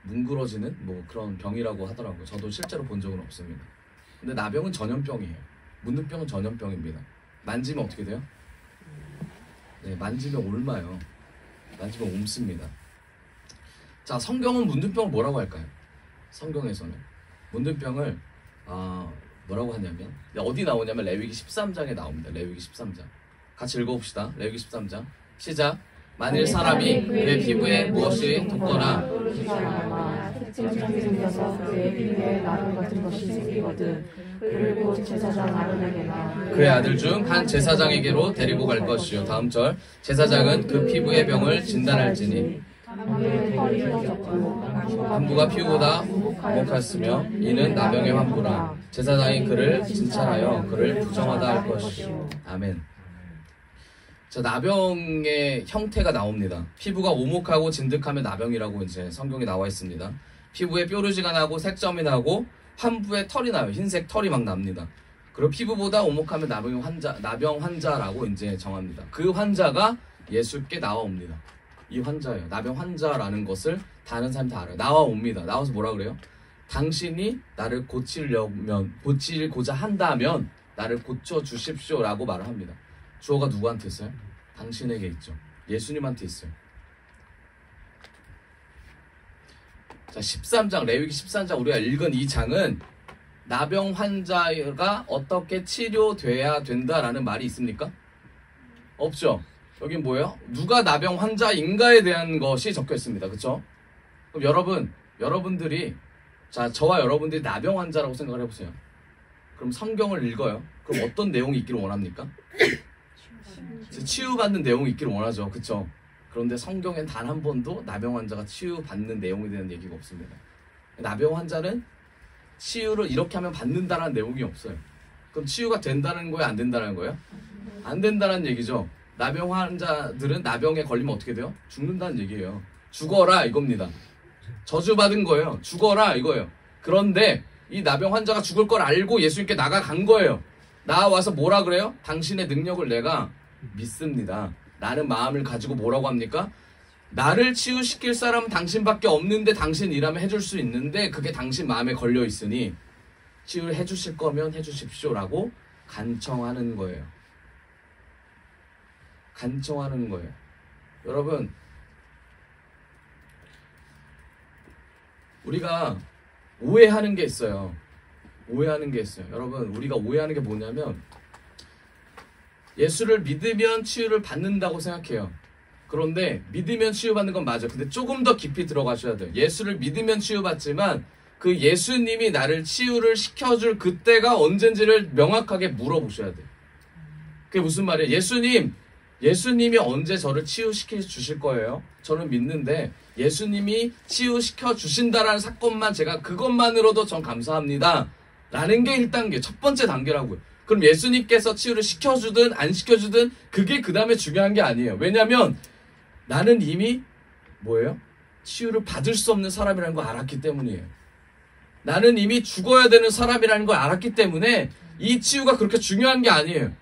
Speaker 1: 뭉그러지는 뭐 그런 병이라고 하더라고요. 저도 실제로 본 적은 없습니다. 근데 나병은 전염병이에요. 문둥병은 전염병입니다. 만지면 어떻게 돼요? 네, 만지면 옮아요. 만지면 옮습니다. 자, 성경은 문둥병을 뭐라고 할까요? 성경에서는 문둥병을 뭐라고 하냐면, 어디 나오냐면 레위기 13장에 나옵니다. 레위기 13장. 같이 읽어봅시다. 레위기 13장. 시작. 만일 사람이 그의 피부에 무엇이 돋거나
Speaker 2: 특징이 생겨서 그의 피부에 나병 같은 것이 생기거든 그리고 제사장 아론에게나
Speaker 1: 그의 아들 중 한 제사장에게로 데리고 갈 것이요. 다음 절. 제사장은 그 피부의 병을 진단할지니 환부가 피부보다 목했으며 이는 나병의 환부라. 제사장이 그를 진찰하여 그를 부정하다 할 것이요. 아멘. 자, 나병의 형태가 나옵니다. 피부가 오목하고 진득하면 나병이라고 이제 성경에 나와 있습니다. 피부에 뾰루지가 나고 색점이 나고 환부에 털이 나요. 흰색 털이 막 납니다. 그리고 피부보다 오목하면 나병 환자라고 이제 정합니다. 그 환자가 예수께 나와옵니다. 이 환자예요. 나병 환자라는 것을 다른 사람이 다 알아요. 나와옵니다. 나와서 뭐라 그래요? 당신이 나를 고치고자 한다면 나를 고쳐 주십시오라고 말을 합니다. 주어가 누구한테 있어요? 당신에게 있죠. 예수님한테 있어요. 자, 13장, 레위기 13장 우리가 읽은 이 장은 나병 환자가 어떻게 치료돼야 된다라는 말이 있습니까? 없죠. 여긴 뭐예요? 누가 나병 환자인가에 대한 것이 적혀 있습니다. 그렇죠? 그럼 여러분들이 자, 저와 여러분들이 나병 환자라고 생각을 해보세요. 그럼 성경을 읽어요. 그럼 어떤 내용이 있기를 원합니까? 치유받는 내용이 있기를 원하죠. 그렇죠? 그런데 성경엔 단 한 번도 나병 환자가 치유받는 내용에 대한 얘기가 없습니다. 나병 환자는 치유를 이렇게 하면 받는다라는 내용이 없어요. 그럼 치유가 된다는 거예요? 안 된다는 거예요? 안 된다는 얘기죠. 나병 환자들은 나병에 걸리면 어떻게 돼요? 죽는다는 얘기예요. 죽어라 이겁니다. 저주받은 거예요. 죽어라 이거예요. 그런데 이 나병 환자가 죽을 걸 알고 예수님께 나아간 거예요. 나와서 뭐라 그래요? 당신의 능력을 내가 믿습니다. 라는 마음을 가지고 뭐라고 합니까? 나를 치유시킬 사람은 당신밖에 없는데 당신 일하면 해줄 수 있는데 그게 당신 마음에 걸려 있으니 치유를 해주실 거면 해주십시오 라고 간청하는 거예요. 간청하는 거예요. 여러분, 우리가 오해하는 게 있어요. 여러분, 우리가 오해하는 게 뭐냐면 예수를 믿으면 치유를 받는다고 생각해요. 그런데 믿으면 치유받는 건 맞아요. 근데 조금 더 깊이 들어가셔야 돼요. 예수를 믿으면 치유받지만 그 예수님이 나를 치유를 시켜줄 그때가 언젠지를 명확하게 물어보셔야 돼요. 그게 무슨 말이에요? 예수님이 언제 저를 치유시켜 주실 거예요? 저는 믿는데 예수님이 치유시켜 주신다라는 사건만 제가 그것만으로도 전 감사합니다. 라는 게 1단계, 첫 번째 단계라고요. 그럼 예수님께서 치유를 시켜주든 안 시켜주든 그게 그 다음에 중요한 게 아니에요. 왜냐하면 나는 이미 뭐예요? 치유를 받을 수 없는 사람이라는 걸 알았기 때문이에요. 나는 이미 죽어야 되는 사람이라는 걸 알았기 때문에 이 치유가 그렇게 중요한 게 아니에요.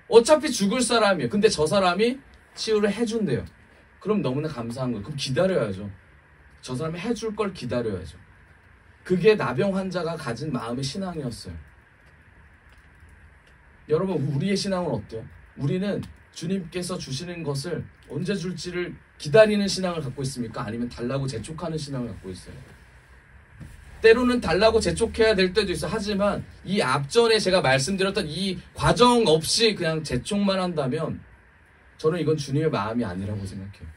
Speaker 1: 어차피 죽을 사람이에요. 근데 저 사람이 치유를 해준대요. 그럼 너무나 감사한 거예요. 그럼 기다려야죠. 저 사람이 해줄 걸 기다려야죠. 그게 나병 환자가 가진 마음의 신앙이었어요. 여러분, 우리의 신앙은 어때요? 우리는 주님께서 주시는 것을 언제 줄지를 기다리는 신앙을 갖고 있습니까? 아니면 달라고 재촉하는 신앙을 갖고 있어요? 때로는 달라고 재촉해야 될 때도 있어요. 하지만 이 앞전에 제가 말씀드렸던 이 과정 없이 그냥 재촉만 한다면 저는 이건 주님의 마음이 아니라고 생각해요.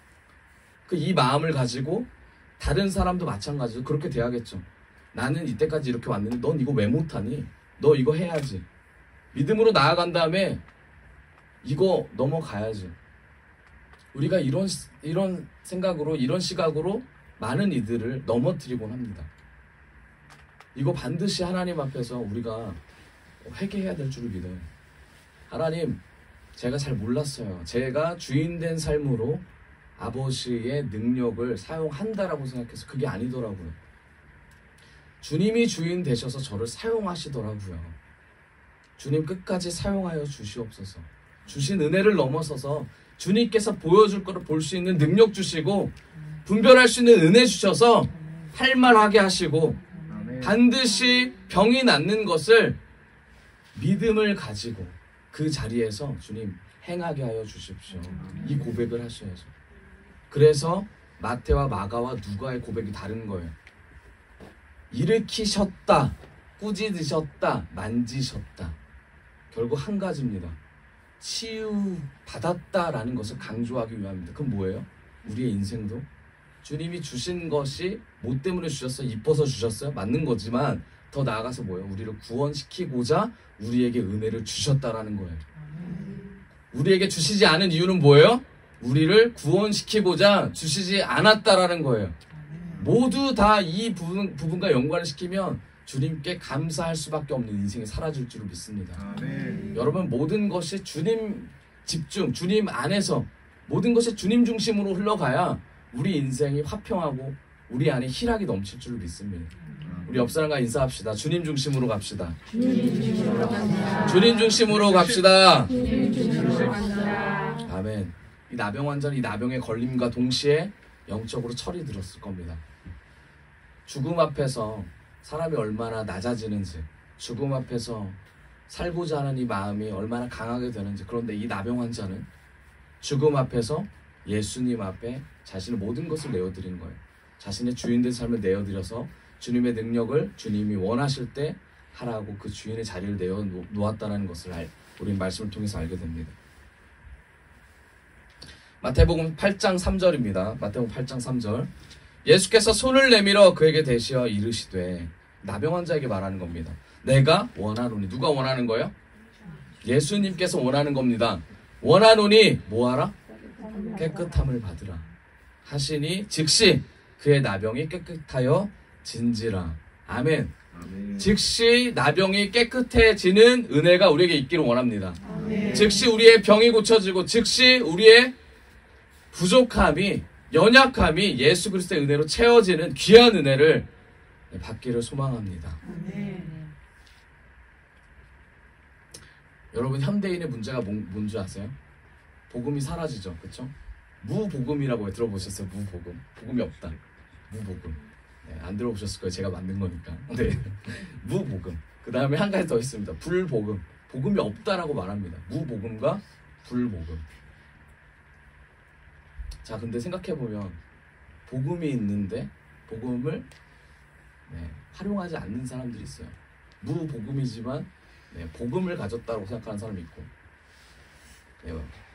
Speaker 1: 이 마음을 가지고 다른 사람도 마찬가지로 그렇게 돼야겠죠. 나는 이때까지 이렇게 왔는데 넌 이거 왜 못하니? 너 이거 해야지. 믿음으로 나아간 다음에 이거 넘어가야지. 우리가 이런 생각으로, 이런 시각으로 많은 이들을 넘어뜨리곤 합니다. 이거 반드시 하나님 앞에서 우리가 회개해야 될 줄을 믿어요. 하나님, 제가 잘 몰랐어요. 제가 주인된 삶으로 아버지의 능력을 사용한다라고 생각해서 그게 아니더라고요. 주님이 주인 되셔서 저를 사용하시더라고요. 주님 끝까지 사용하여 주시옵소서. 주신 은혜를 넘어서서 주님께서 보여줄 거를 볼 수 있는 능력 주시고 분별할 수 있는 은혜 주셔서 할 말하게 하시고 반드시 병이 낫는 것을 믿음을 가지고 그 자리에서 주님 행하게 하여 주십시오. 이 고백을 하셔야죠. 그래서 마태와 마가와 누가의 고백이 다른 거예요. 일으키셨다, 꾸짖으셨다, 만지셨다. 결국 한 가지입니다. 치유받았다라는 것을 강조하기 위함입니다. 그럼 뭐예요? 우리의 인생도 주님이 주신 것이 뭐 때문에 주셨어요? 이뻐서 주셨어요? 맞는 거지만 더 나아가서 뭐예요? 우리를 구원시키고자 우리에게 은혜를 주셨다라는 거예요. 우리에게 주시지 않은 이유는 뭐예요? 우리를 구원시키고자 주시지 않았다라는 거예요. 모두 다 이 부분과 연관을 시키면 주님께 감사할 수밖에 없는 인생이 사라질 줄을 믿습니다. 여러분, 모든 것이 주님 집중, 주님 안에서 모든 것이 주님 중심으로 흘러가야 우리 인생이 화평하고 우리 안에 희락이 넘칠 줄을 믿습니다. 우리 옆 사람과 인사합시다. 주님 중심으로 갑시다. 주님 중심으로 갑시다. 아멘. 이 나병 환자는 이 나병의 걸림과 동시에 영적으로 철이 들었을 겁니다. 죽음 앞에서 사람이 얼마나 낮아지는지, 죽음 앞에서 살고자 하는 이 마음이 얼마나 강하게 되는지. 그런데 이 나병 환자는 죽음 앞에서 예수님 앞에 자신의 모든 것을 내어드린 거예요. 자신의 주인된 삶을 내어드려서 주님의 능력을 주님이 원하실 때 하라고 그 주인의 자리를 내어놓았다는 것을 우리는 말씀을 통해서 알게 됩니다. 마태복음 8장 3절입니다. 마태복음 8장 3절. 예수께서 손을 내밀어 그에게 대시어 이르시되, 나병 환자에게 말하는 겁니다. 내가 원하노니. 누가 원하는 거예요? 예수님께서 원하는 겁니다. 원하노니 뭐하라? 깨끗함을 받으라 하시니 즉시 그의 나병이 깨끗하여 진지라. 아멘. 즉시 나병이 깨끗해지는 은혜가 우리에게 있기를 원합니다. 즉시 우리의 병이 고쳐지고 즉시 우리의 부족함이, 연약함이 예수 그리스도의 은혜로 채워지는 귀한 은혜를 받기를 소망합니다. 여러분, 현대인의 문제가 뭔지 아세요? 복음이 사라지죠. 그렇죠? 무복음이라고 들어보셨어요? 무복음. 복음이 없다. 무복음. 네, 안 들어보셨을 거예요. 제가 만든 거니까. 네. 무복음. 그 다음에 한 가지 더 있습니다. 불복음. 복음이 없다라고 말합니다. 무복음과 불복음. 자, 근데 생각해보면 복음이 있는데 복음을 활용하지 않는 사람들이 있어요. 무복음이지만 복음을 가졌다고 생각하는 사람이 있고,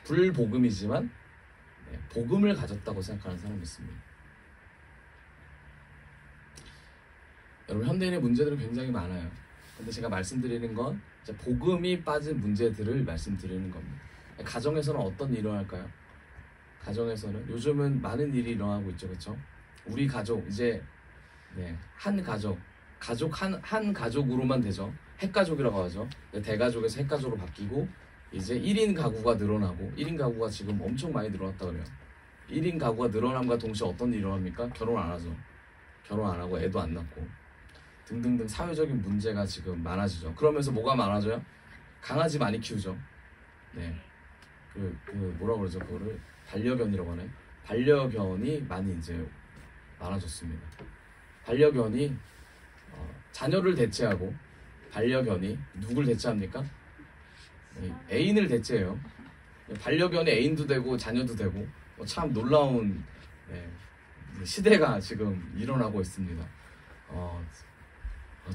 Speaker 1: 불복음이지만 복음을 가졌다고 생각하는 사람이 있습니다. 여러분, 현대인의 문제들은 굉장히 많아요. 근데 제가 말씀드리는 건 이제 복음이 빠진 문제들을 말씀드리는 겁니다. 가정에서는 어떤 일이 일어날까요? 가정에서는 요즘은 많은 일이 일어나고 있죠. 그렇죠? 우리 가족, 이제 한 가족 한 가족으로만 되죠. 핵가족이라고 하죠. 대가족에서 핵가족으로 바뀌고 이제 1인 가구가 늘어나고, 1인 가구가 지금 엄청 많이 늘어났다 그래요. 1인 가구가 늘어남과 동시에 어떤 일이 일어납니까? 결혼 안 하죠. 결혼 안 하고 애도 안 낳고 등등등 사회적인 문제가 지금 많아지죠. 그러면서 뭐가 많아져요? 강아지 많이 키우죠. 뭐라 그러죠? 그거를 반려견이라고 하네. 반려견이 많이 이제 많아졌습니다. 반려견이 자녀를 대체하고, 반려견이 누굴 대체합니까? 애인을 대체해요. 반려견이 애인도 되고 자녀도 되고, 참 놀라운 시대가 지금 일어나고 있습니다.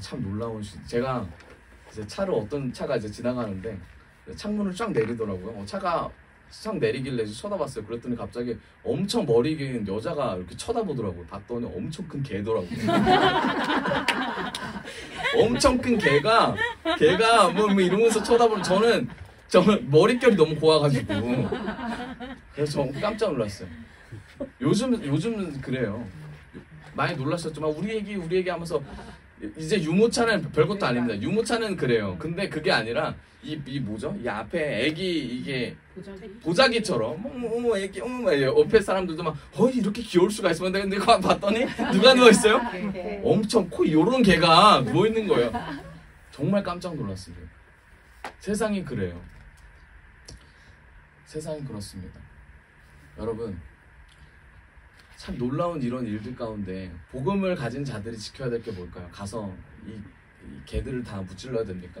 Speaker 1: 참 놀라운 제가 이제 어떤 차가 이제 지나가는데 창문을 쫙 내리더라고요. 차가 쫙 내리길래 쳐다봤어요. 그랬더니 갑자기 엄청 머리 긴 여자가 이렇게 쳐다보더라고요. 봤더니 엄청 큰 개더라고요. 엄청 큰 개가 뭐 이러면서 쳐다보는, 저는 머릿결이 너무 고와가지고 그래서 저 깜짝 놀랐어요. 요즘은 그래요. 많이 놀랐었지만 우리 얘기 하면서 이제 유모차는 별것도 아닙니다. 유모차는 그래요. 근데 그게 아니라 이 뭐죠? 이 앞에 애기, 이게 보자기처럼 애기 옆에 사람들도 막 이렇게 귀여울 수가 있으면, 근데 봤더니 누가 누워 있어요? 엄청 요런 개가 누워 있는 거예요. 정말 깜짝 놀랐습니다. 세상이 그래요. 세상이 그렇습니다. 여러분, 참 놀라운 이런 일들 가운데 복음을 가진 자들이 지켜야 될 게 뭘까요? 가서 이 개들을 다 무찔러야 됩니까?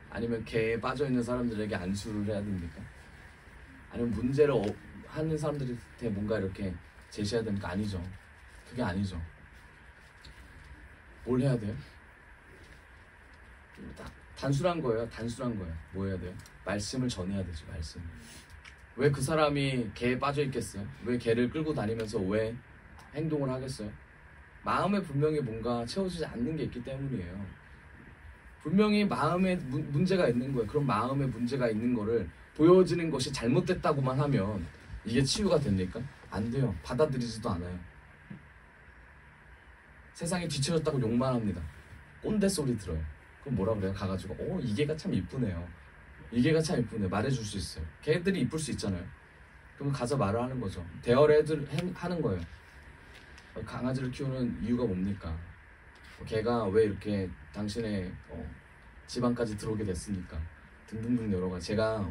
Speaker 1: 아니면 개에 빠져있는 사람들에게 안수를 해야 됩니까? 아니면 문제를 하는 사람들한테 뭔가 이렇게 제시해야 됩니까? 아니죠. 그게 아니죠. 뭘 해야 돼요? 딱 단순한 거예요. 뭐 해야 돼요? 말씀을 전해야 되죠. 말씀. 왜 그 사람이 개에 빠져 있겠어요? 왜 개를 끌고 다니면서 왜 행동을 하겠어요? 마음에 분명히 뭔가 채워지지 않는 게 있기 때문이에요. 분명히 마음에 문제가 있는 거예요. 그럼 마음에 문제가 있는 거를 보여지는 것이 잘못됐다고만 하면 이게 치유가 됩니까? 안 돼요. 받아들이지도 않아요. 세상이 뒤처졌다고 욕만 합니다. 꼰대 소리 들어요. 그럼 뭐라 그래요? 가가지고 이 개가 참 이쁘네요. 이 개가 참 이쁘네. 말해줄 수 있어요. 개들이 이쁠 수 있잖아요. 그럼 가서 말을 하는 거죠. 대화를 하는 거예요. 강아지를 키우는 이유가 뭡니까? 개가 왜 이렇게 당신의 집안까지 들어오게 됐습니까? 등등등 여러 가지. 제가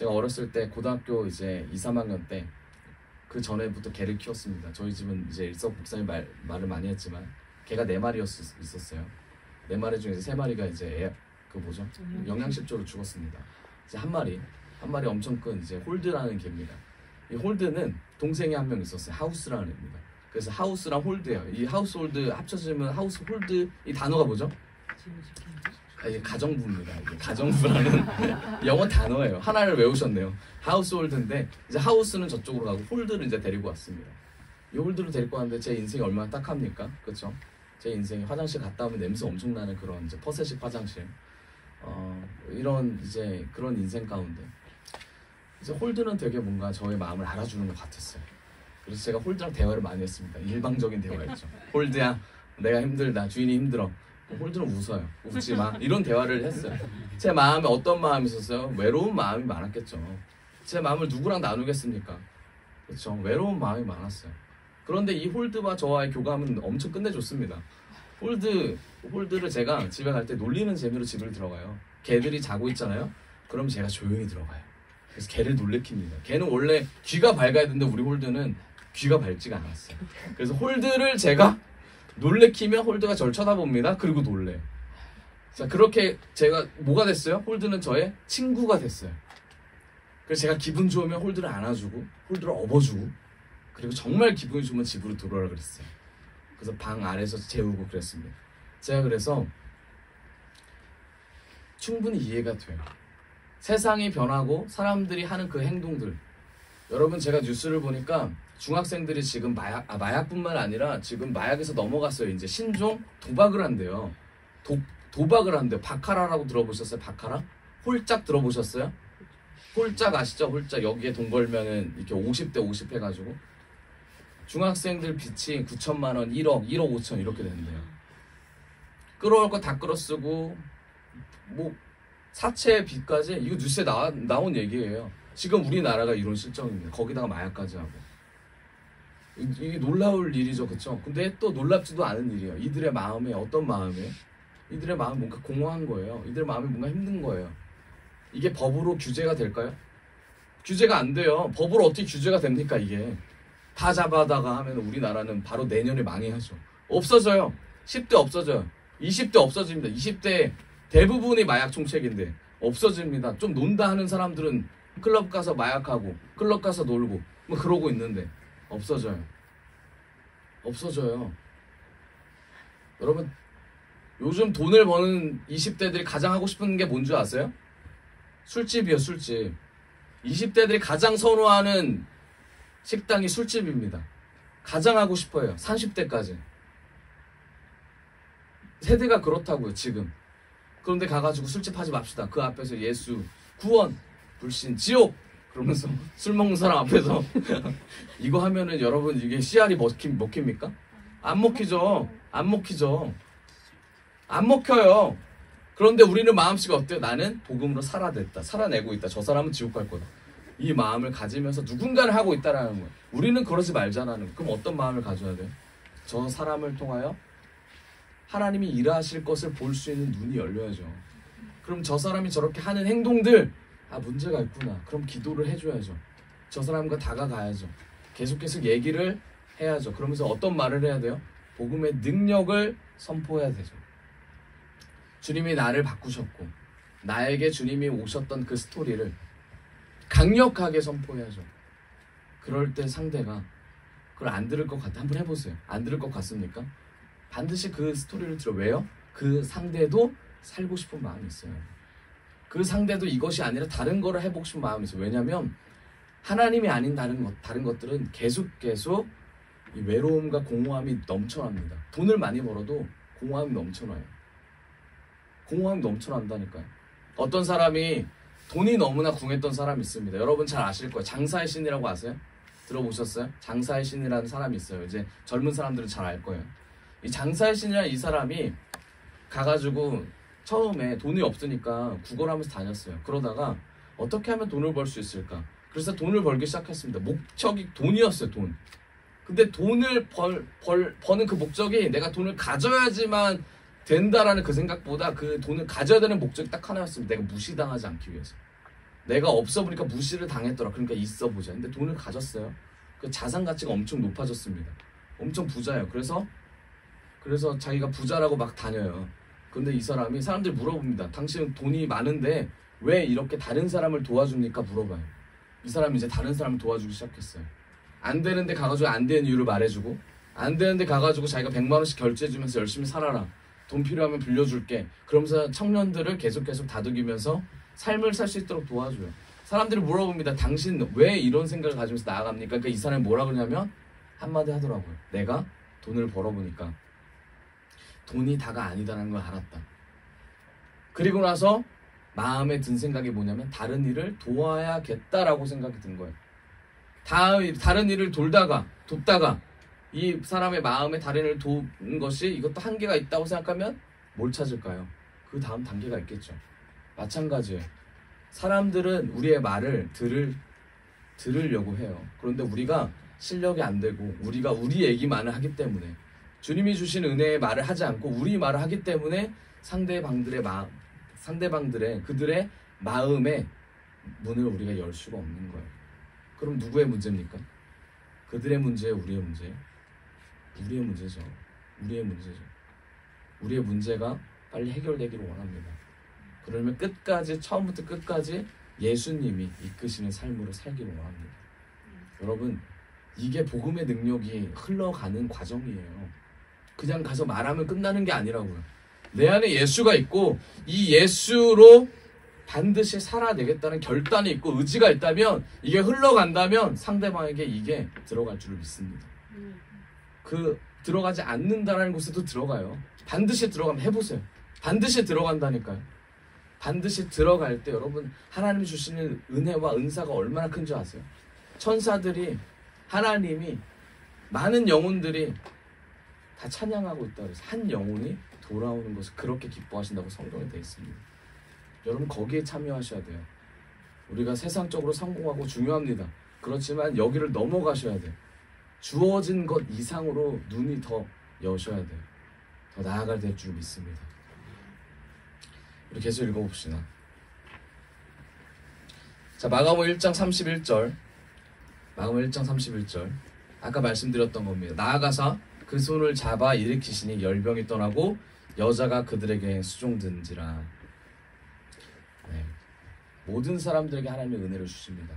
Speaker 1: 어렸을 때 고등학교 이제 2, 3학년 때 그 전에부터 개를 키웠습니다. 저희 집은 이제 일석 목사님 말을 많이 했지만 개가 4마리 있었어요. 4마리 중에 3마리가 이제 영양실조로 죽었습니다. 이제 한 마리 한 마리 엄청 큰 이제 홀드라는 개입니다. 이 홀드는 동생이 한 명 있었어요. 하우스라는 애입니다. 그래서 하우스랑 홀드예요. 이 하우스 홀드 합쳐지면 하우스 홀드 이 단어가 뭐죠? 이게 가정부입니다. 이게 가정부라는 영어 단어예요. 하나를 외우셨네요. 하우스 홀드인데 이제 하우스는 저쪽으로 가고 홀드를 이제 데리고 왔습니다. 이 홀드를 데리고 왔는데 제 인생이 얼마나 딱합니까? 그렇죠? 제 인생이 화장실 갔다 오면 냄새 엄청 나는 그런 이제 퍼셋식 화장실. 이런 이제 그런 인생 가운데 이제 홀드는 되게 뭔가 저의 마음을 알아주는 것 같았어요. 그래서 제가 홀드랑 대화를 많이 했습니다. 일방적인 대화였죠. 홀드야, 내가 힘들다. 주인이 힘들어. 홀드는 웃어요. 웃지 마. 이런 대화를 했어요. 제 마음에 어떤 마음이 있었어요? 외로운 마음이 많았겠죠. 제 마음을 누구랑 나누겠습니까? 그렇죠. 외로운 마음이 많았어요. 그런데 이 홀드와 저와의 교감은 엄청 끝내줬습니다. 홀드를 제가 집에 갈 때 놀리는 재미로 집을 들어가요. 개들이 자고 있잖아요. 그럼 제가 조용히 들어가요. 그래서 개를 놀래킵니다. 개는 원래 귀가 밝아야 되는데 우리 홀드는 귀가 밝지가 않았어요. 그래서 홀드를 제가 놀래키면 홀드가 저를 쳐다봅니다. 그리고 놀래요. 자, 그렇게 제가 뭐가 됐어요? 홀드는 저의 친구가 됐어요. 그래서 제가 기분 좋으면 홀드를 안아주고 홀드를 업어주고 그리고 정말 기분이 좋으면 집으로 들어오라 그랬어요. 그래서 방 아래에서 재우고 그랬습니다. 제가 그래서 충분히 이해가 돼요. 세상이 변하고 사람들이 하는 그 행동들. 여러분 제가 뉴스를 보니까 중학생들이 지금 마약뿐만 아니라 지금 마약에서 넘어갔어요. 이제 신종 도박을 한대요. 도박을 한대요. 바카라라고 들어보셨어요? 바카라? 홀짝 들어보셨어요? 홀짝 아시죠? 홀짝 여기에 돈 걸면은 이렇게 50대 50 해가지고 중학생들 빚이 9천만 원, 1억, 1억 5천 이렇게 된대요. 끌어올 거 다 끌어쓰고 뭐 사채 빚까지 이거 뉴스에 나온 얘기예요. 지금 우리나라가 이런 실정입니다. 거기다가 마약까지 하고 이게 놀라울 일이죠, 그렇죠? 근데 또 놀랍지도 않은 일이에요. 이들의 마음에 어떤 마음에? 이들의 마음이 뭔가 공허한 거예요. 이들의 마음이 뭔가 힘든 거예요. 이게 법으로 규제가 될까요? 규제가 안 돼요. 법으로 어떻게 규제가 됩니까 이게? 다 잡아다가 하면 우리나라는 바로 내년에 망해야죠. 없어져요. 10대 없어져요. 20대 없어집니다. 20대 대부분이 마약 총책인데 없어집니다. 좀 논다 하는 사람들은 클럽 가서 마약하고 클럽 가서 놀고 뭐 그러고 있는데 없어져요. 없어져요. 여러분 요즘 돈을 버는 20대들이 가장 하고 싶은 게 뭔지 아세요? 술집이요, 술집. 20대들이 가장 선호하는 식당이 술집입니다. 가장 하고 싶어요. 30대까지. 세대가 그렇다고요, 지금. 그런데 가가지고 술집 하지 맙시다. 그 앞에서 예수, 구원, 불신, 지옥! 그러면서 술 먹는 사람 앞에서 이거 하면은 여러분 이게 씨알이 먹힙니까? 안 먹히죠. 안 먹히죠. 안 먹혀요. 그런데 우리는 마음씨가 어때요? 나는 복음으로 살아내고 있다. 저 사람은 지옥 갈 거다. 이 마음을 가지면서 누군가를 하고 있다라는 거예요. 우리는 그러지 말자라는 거예요. 그럼 어떤 마음을 가져야 돼요? 저 사람을 통하여 하나님이 일하실 것을 볼 수 있는 눈이 열려야죠. 그럼 저 사람이 저렇게 하는 행동들 문제가 있구나. 그럼 기도를 해줘야죠. 저 사람과 다가가야죠. 계속 얘기를 해야죠. 그러면서 어떤 말을 해야 돼요? 복음의 능력을 선포해야 되죠. 주님이 나를 바꾸셨고 나에게 주님이 오셨던 그 스토리를 강력하게 선포해야죠. 그럴 때 상대가 그걸 안 들을 것 같아. 한번 해보세요. 안 들을 것 같습니까? 반드시 그 스토리를 들어. 왜요? 그 상대도 살고 싶은 마음이 있어요. 그 상대도 이것이 아니라 다른 거를 해보고 싶은 마음이 있어요. 왜냐하면 하나님이 아닌 다른 것들은 계속 이 외로움과 공허함이 넘쳐납니다. 돈을 많이 벌어도 공허함이 넘쳐나요. 공허함이 넘쳐난다니까요. 어떤 사람이 돈이 너무나 궁했던 사람이 있습니다. 여러분 잘 아실 거예요. 장사의 신이라고 아세요? 들어보셨어요? 장사의 신이라는 사람이 있어요. 이제 젊은 사람들은 잘 알 거예요. 이 장사의 신이라는 이 사람이 가가지고 처음에 돈이 없으니까 구걸하면서 다녔어요. 그러다가 어떻게 하면 돈을 벌 수 있을까? 그래서 돈을 벌기 시작했습니다. 목적이 돈이었어요, 돈. 근데 돈을 버는 그 목적이 내가 돈을 가져야지만 된다라는 그 생각보다 그 돈을 가져야 되는 목적이 딱 하나였습니다. 내가 무시당하지 않기 위해서. 내가 없어 보니까 무시를 당했더라. 그러니까 있어 보자. 근데 돈을 가졌어요. 그 자산 가치가 엄청 높아졌습니다. 엄청 부자예요. 그래서 자기가 부자라고 막 다녀요. 근데 이 사람이 사람들이 물어봅니다. 당신 돈이 많은데 왜 이렇게 다른 사람을 도와줍니까? 물어봐요. 이 사람이 이제 다른 사람을 도와주기 시작했어요. 안 되는데 가가지고 안 되는 이유를 말해주고, 안 되는데 가가지고 자기가 100만 원씩 결제해주면서 열심히 살아라, 돈 필요하면 빌려줄게, 그러면서 청년들을 계속 다독이면서 삶을 살 수 있도록 도와줘요. 사람들이 물어봅니다. 당신 왜 이런 생각을 가지면서 나아갑니까? 그러니까 이 사람이 뭐라 그러냐면 한마디 하더라고요. 내가 돈을 벌어보니까 돈이 다가 아니다라는 걸 알았다. 그리고 나서 마음에 든 생각이 뭐냐면 다른 일을 도와야겠다라고 생각이 든 거예요. 다른 일을 돕다가 이 사람의 마음에 다른 일을 도운 것이 이것도 한계가 있다고 생각하면 뭘 찾을까요? 그 다음 단계가 있겠죠. 마찬가지예요. 사람들은 우리의 말을 들으려고 해요. 그런데 우리가 실력이 안 되고 우리가 우리 얘기만을 하기 때문에, 주님이 주신 은혜의 말을 하지 않고 우리 말을 하기 때문에 상대방들의 그들의 마음의 문을 우리가 열 수가 없는 거예요. 그럼 누구의 문제입니까? 그들의 문제예요? 우리의 문제예요? 우리의 문제죠. 우리의 문제죠. 우리의 문제가 빨리 해결되기를 원합니다. 그러면 처음부터 끝까지 예수님이 이끄시는 삶으로 살기를 원합니다. 여러분, 이게 복음의 능력이 흘러가는 과정이에요. 그냥 가서 말하면 끝나는 게 아니라고요. 내 안에 예수가 있고 이 예수로 반드시 살아내겠다는 결단이 있고 의지가 있다면, 이게 흘러간다면 상대방에게 이게 들어갈 줄을 믿습니다. 들어가지 않는다는 곳에도 들어가요. 반드시 들어가면 해보세요. 반드시 들어간다니까요. 반드시 들어갈 때 여러분, 하나님이 주시는 은혜와 은사가 얼마나 큰 줄 아세요? 천사들이, 하나님이, 많은 영혼들이 다 찬양하고 있다고 해서 한 영혼이 돌아오는 것을 그렇게 기뻐하신다고 성경에 되어 있습니다. 여러분, 거기에 참여하셔야 돼요. 우리가 세상적으로 성공하고 중요합니다. 그렇지만 여기를 넘어가셔야 돼요. 주어진 것 이상으로 눈이 더 여셔야 돼요. 더 나아가야 될 줄 믿습니다. 우리 계속 읽어봅시다. 자, 마가복음 1장 31절. 마가복음 1장 31절. 아까 말씀드렸던 겁니다. 나아가사 그 손을 잡아 일으키시니 열병이 떠나고 여자가 그들에게 수종든지라. 네. 모든 사람들에게 하나님의 은혜를 주십니다.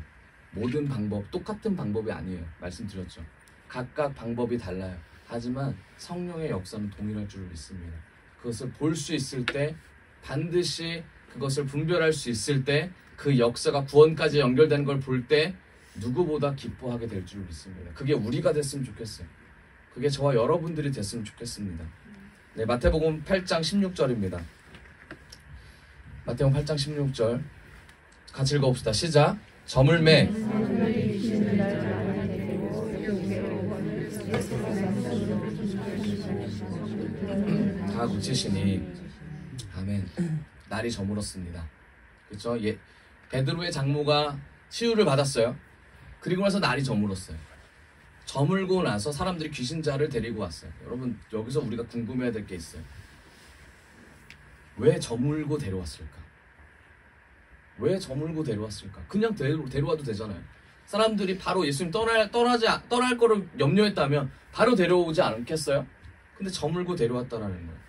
Speaker 1: 모든 방법, 똑같은 방법이 아니에요. 말씀드렸죠. 각각 방법이 달라요. 하지만 성령의 역사는 동일할 줄을 믿습니다. 그것을 볼 수 있을 때, 반드시 그것을 분별할 수 있을 때, 그 역사가 구원까지 연결되는 걸 볼 때 누구보다 기뻐하게 될 줄을 믿습니다. 그게 우리가 됐으면 좋겠어요. 그게 저와 여러분들이 됐으면 좋겠습니다. 네, 마태복음 8장 16절입니다. 마태복음 8장 16절 같이 읽어봅시다. 시작. 점을 매 다 고치시니. 아멘. 날이 저물었습니다. 그렇죠? 베드로의 장모가 치유를 받았어요. 그리고 나서 날이 저물었어요. 저물고 나서 사람들이 귀신자를 데리고 왔어요. 여러분, 여기서 우리가 궁금해야 될 게 있어요. 왜 저물고 데려왔을까? 왜 저물고 데려왔을까? 그냥 데려와도 되잖아요. 사람들이 바로 예수님 떠날 거를 염려했다면 바로 데려오지 않겠어요? 근데 저물고 데려왔다라는 거예요.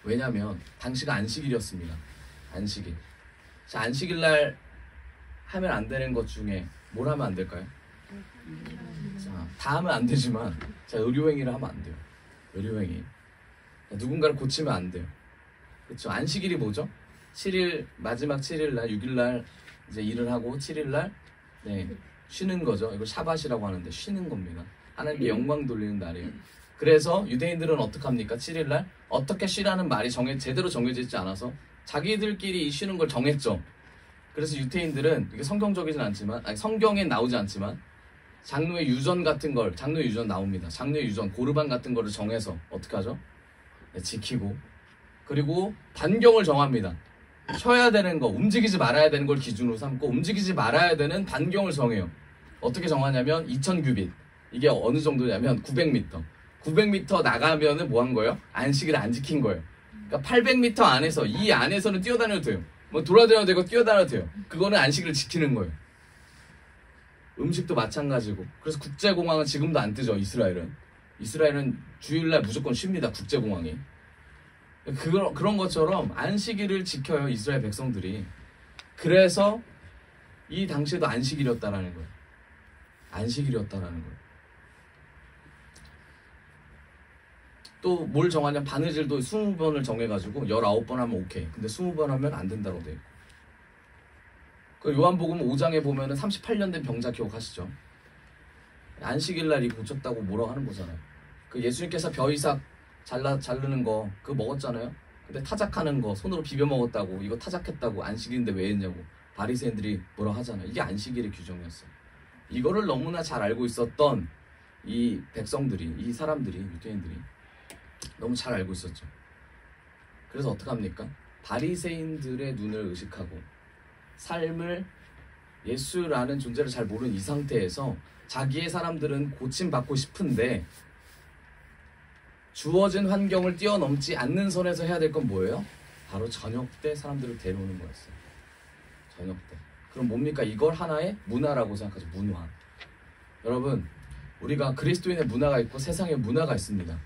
Speaker 1: 왜냐하면 당시가 안식일이었습니다. 안식일. 자, 안식일 날 하면 안 되는 것 중에 뭘 하면 안 될까요? 자, 다 하면 안 되지만, 자, 의료행위를 하면 안 돼요. 의료행위. 누군가를 고치면 안 돼요. 그렇죠? 안식일이 뭐죠? 7일, 마지막 7일 날, 6일 날 이제 일을 하고 7일 날 쉬는 거죠. 이걸 샤밧이라고 하는데 쉬는 겁니다. 하나님께 영광 돌리는 날이에요. 그래서 유대인들은 어떻게 합니까? 7일 날 어떻게 쉬라는 말이 제대로 정해져 있지 않아서 자기들끼리 쉬는 걸 정했죠. 그래서 유대인들은, 이게 성경적이진 않지만, 성경에 나오지 않지만 장로의 유전 같은 걸, 장로의 유전 나옵니다. 장로의 유전, 고르반 같은 거를 정해서 어떻게 하죠? 지키고, 그리고 반경을 정합니다. 쉬어야 되는 거, 움직이지 말아야 되는 걸 기준으로 삼고 움직이지 말아야 되는 반경을 정해요. 어떻게 정하냐면 2000규빗. 이게 어느 정도냐면 900m. 900m 나가면은 뭐 한 거예요? 안식일 안 지킨 거예요. 그러니까 800m 안에서, 이 안에서는 뛰어다녀도 돼요. 뭐 돌아다녀도 되고 뛰어다녀도 돼요. 그거는 안식일을 지키는 거예요. 음식도 마찬가지고. 그래서 국제공항은 지금도 안 뜨죠. 이스라엘은 주일날 무조건 쉽니다. 국제공항이. 그런 것처럼 안식일을 지켜요, 이스라엘 백성들이. 그래서 이 당시에도 안식일이었다라는 거예요. 안식일이었다라는 거예요. 또 뭘 정하냐면 바느질도 20번을 정해가지고 19번 하면 오케이. 근데 20번 하면 안 된다고 돼 있고. 그 요한복음 5장에 보면은 38년 된 병자 기억하시죠? 안식일날 이 고쳤다고 뭐라고 하는 거잖아요. 그 예수님께서 벼이삭 자르는 거 그거 먹었잖아요. 근데 타작하는 거 손으로 비벼 먹었다고, 이거 타작했다고, 안식일인데 왜 했냐고 바리새인들이 뭐라 하잖아요. 이게 안식일의 규정이었어요. 이거를 너무나 잘 알고 있었던 이 백성들이, 이 사람들이, 유대인들이 너무 잘 알고 있었죠. 그래서 어떡합니까? 바리새인들의 눈을 의식하고 삶을, 예수라는 존재를 잘 모르는 이 상태에서 자기의 사람들은 고침받고 싶은데 주어진 환경을 뛰어넘지 않는 선에서 해야 될 건 뭐예요? 바로 저녁 때 사람들을 데려오는 거였어요. 저녁 때. 그럼 뭡니까? 이걸 하나의 문화라고 생각하죠. 문화. 여러분, 우리가 그리스도인의 문화가 있고 세상의 문화가 있습니다.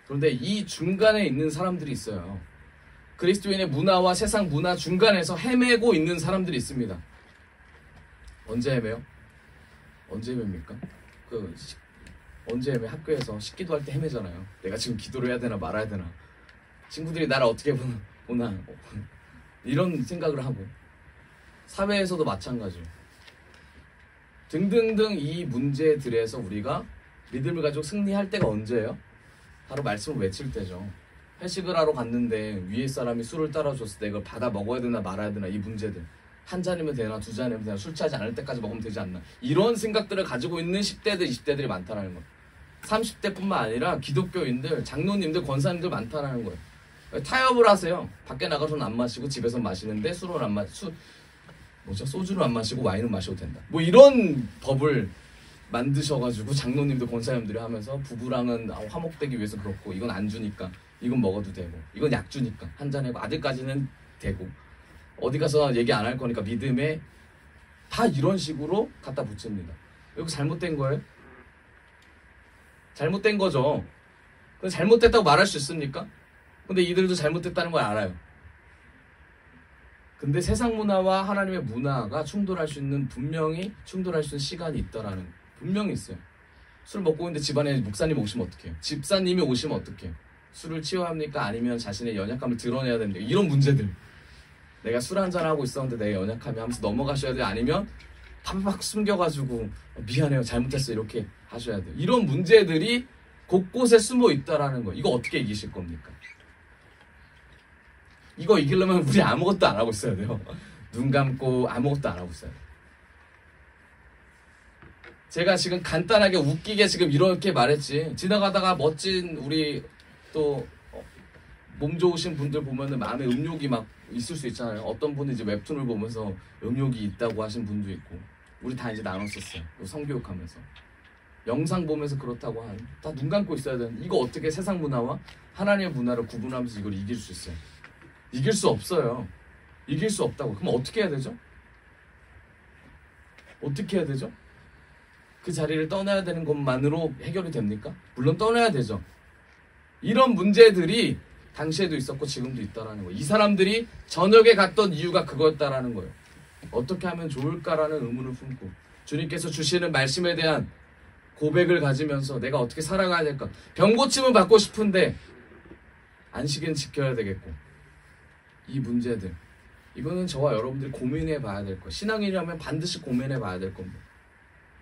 Speaker 1: 그런데 이 중간에 있는 사람들이 있어요. 그리스도인의 문화와 세상 문화 중간에서 헤매고 있는 사람들이 있습니다. 언제 헤매요? 언제 헤맵니까? 언제 헤매? 학교에서 식기도 할 때 헤매잖아요. 내가 지금 기도를 해야 되나 말아야 되나, 친구들이 나를 어떻게 보나 이런 생각을 하고, 사회에서도 마찬가지로 등등등 이 문제들에서 우리가 믿음을 가지고 승리할 때가 언제예요? 바로 말씀을 외칠 때죠. 회식을 하러 갔는데 위에 사람이 술을 따라줬을 때 이걸 받아 먹어야 되나 말아야 되나, 이 문제들. 한 잔이면 되나 두 잔이면 되나, 술 취하지 않을 때까지 먹으면 되지 않나, 이런 생각들을 가지고 있는 10대들 20대들이 많다는 거예요. 30대뿐만 아니라 기독교인들, 장로님들, 권사님들 많다는 거예요. 타협을 하세요. 밖에 나가서는 안 마시고 집에서 마시는데 소주를 안 마시고 와인은 마셔도 된다, 뭐 이런 법을 만드셔가지고 장로님들, 권사님들이 하면서 부부랑은 화목되기 위해서 그렇고, 이건 안 주니까 이건 먹어도 되고, 이건 약 주니까 한 잔 해고, 아직까지는 되고, 어디 가서 얘기 안 할 거니까 믿음에, 다 이런 식으로 갖다 붙입니다. 이거 잘못된 거예요? 잘못된 거죠. 근데 잘못됐다고 말할 수 있습니까? 근데 이들도 잘못됐다는 걸 알아요. 근데 세상 문화와 하나님의 문화가 분명히 충돌할 수 있는 시간이 있다라는, 분명히 있어요. 술 먹고 있는데 집안에 목사님 오시면 어떡해요? 집사님이 오시면 어떡해요? 술을 치워합니까? 아니면 자신의 연약함을 드러내야 됩니까? 이런 문제들. 내가 술 한잔 하고 있었는데 내 연약함이 하면서 넘어가셔야 돼요? 아니면 팍팍 숨겨가지고 미안해요, 잘못했어요, 이렇게 하셔야 돼요? 이런 문제들이 곳곳에 숨어 있다라는 거예요. 이거 어떻게 이기실 겁니까? 이거 이기려면 우리 아무것도 안 하고 있어야 돼요. 눈 감고 아무것도 안 하고 있어야 돼요. 제가 지금 간단하게 웃기게 지금 이렇게 말했지, 지나가다가 멋진 우리 또 몸 좋으신 분들 보면은 마음에 음욕이 막 있을 수 있잖아요. 어떤 분은 이제 웹툰을 보면서 음욕이 있다고 하신 분도 있고, 우리 다 이제 나눴었어요. 성교육하면서 영상 보면서 그렇다고 다 눈 감고 있어야 되는, 이거 어떻게 세상 문화와 하나님의 문화를 구분하면서 이걸 이길 수 있어요? 이길 수 없어요. 이길 수 없다고. 그럼 어떻게 해야 되죠? 어떻게 해야 되죠? 그 자리를 떠나야 되는 것만으로 해결이 됩니까? 물론 떠나야 되죠. 이런 문제들이 당시에도 있었고 지금도 있다라는 거예요. 이 사람들이 저녁에 갔던 이유가 그거였다라는 거예요. 어떻게 하면 좋을까라는 의문을 품고 주님께서 주시는 말씀에 대한 고백을 가지면서 내가 어떻게 살아가야 될까? 병고침은 받고 싶은데 안식은 지켜야 되겠고, 이 문제들, 이거는 저와 여러분들이 고민해 봐야 될 거예요. 신앙이라면 반드시 고민해 봐야 될 겁니다.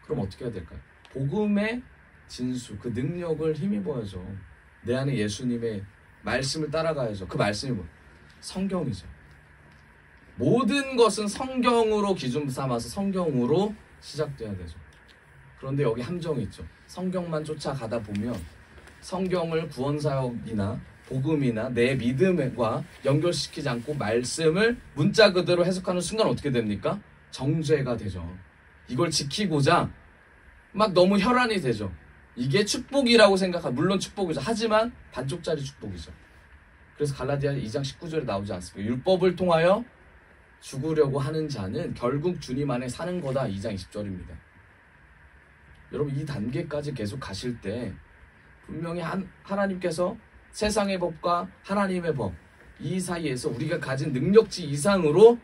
Speaker 1: 그럼 어떻게 해야 될까요? 복음의 진수, 그 능력을 힘입어야죠. 내 안에 예수님의 말씀을 따라가야죠. 그 말씀이 뭐예요? 성경이죠. 모든 것은 성경으로 기준 삼아서 성경으로 시작돼야 되죠. 그런데 여기 함정이 있죠. 성경만 쫓아가다 보면 성경을 구원사역이나 복음이나 내 믿음과 연결시키지 않고 말씀을 문자 그대로 해석하는 순간 어떻게 됩니까? 정죄가 되죠. 이걸 지키고자 막 너무 혈안이 되죠. 이게 축복이라고 생각하고, 물론 축복이죠. 하지만 반쪽짜리 축복이죠. 그래서 갈라디아 2장 19절에 나오지 않습니까? 율법을 통하여 죽으려고 하는 자는 결국 주님 안에 사는 거다. 2장 20절입니다. 여러분, 이 단계까지 계속 가실 때 분명히 하나님께서 세상의 법과 하나님의 법, 이 사이에서 우리가 가진 능력치 이상으로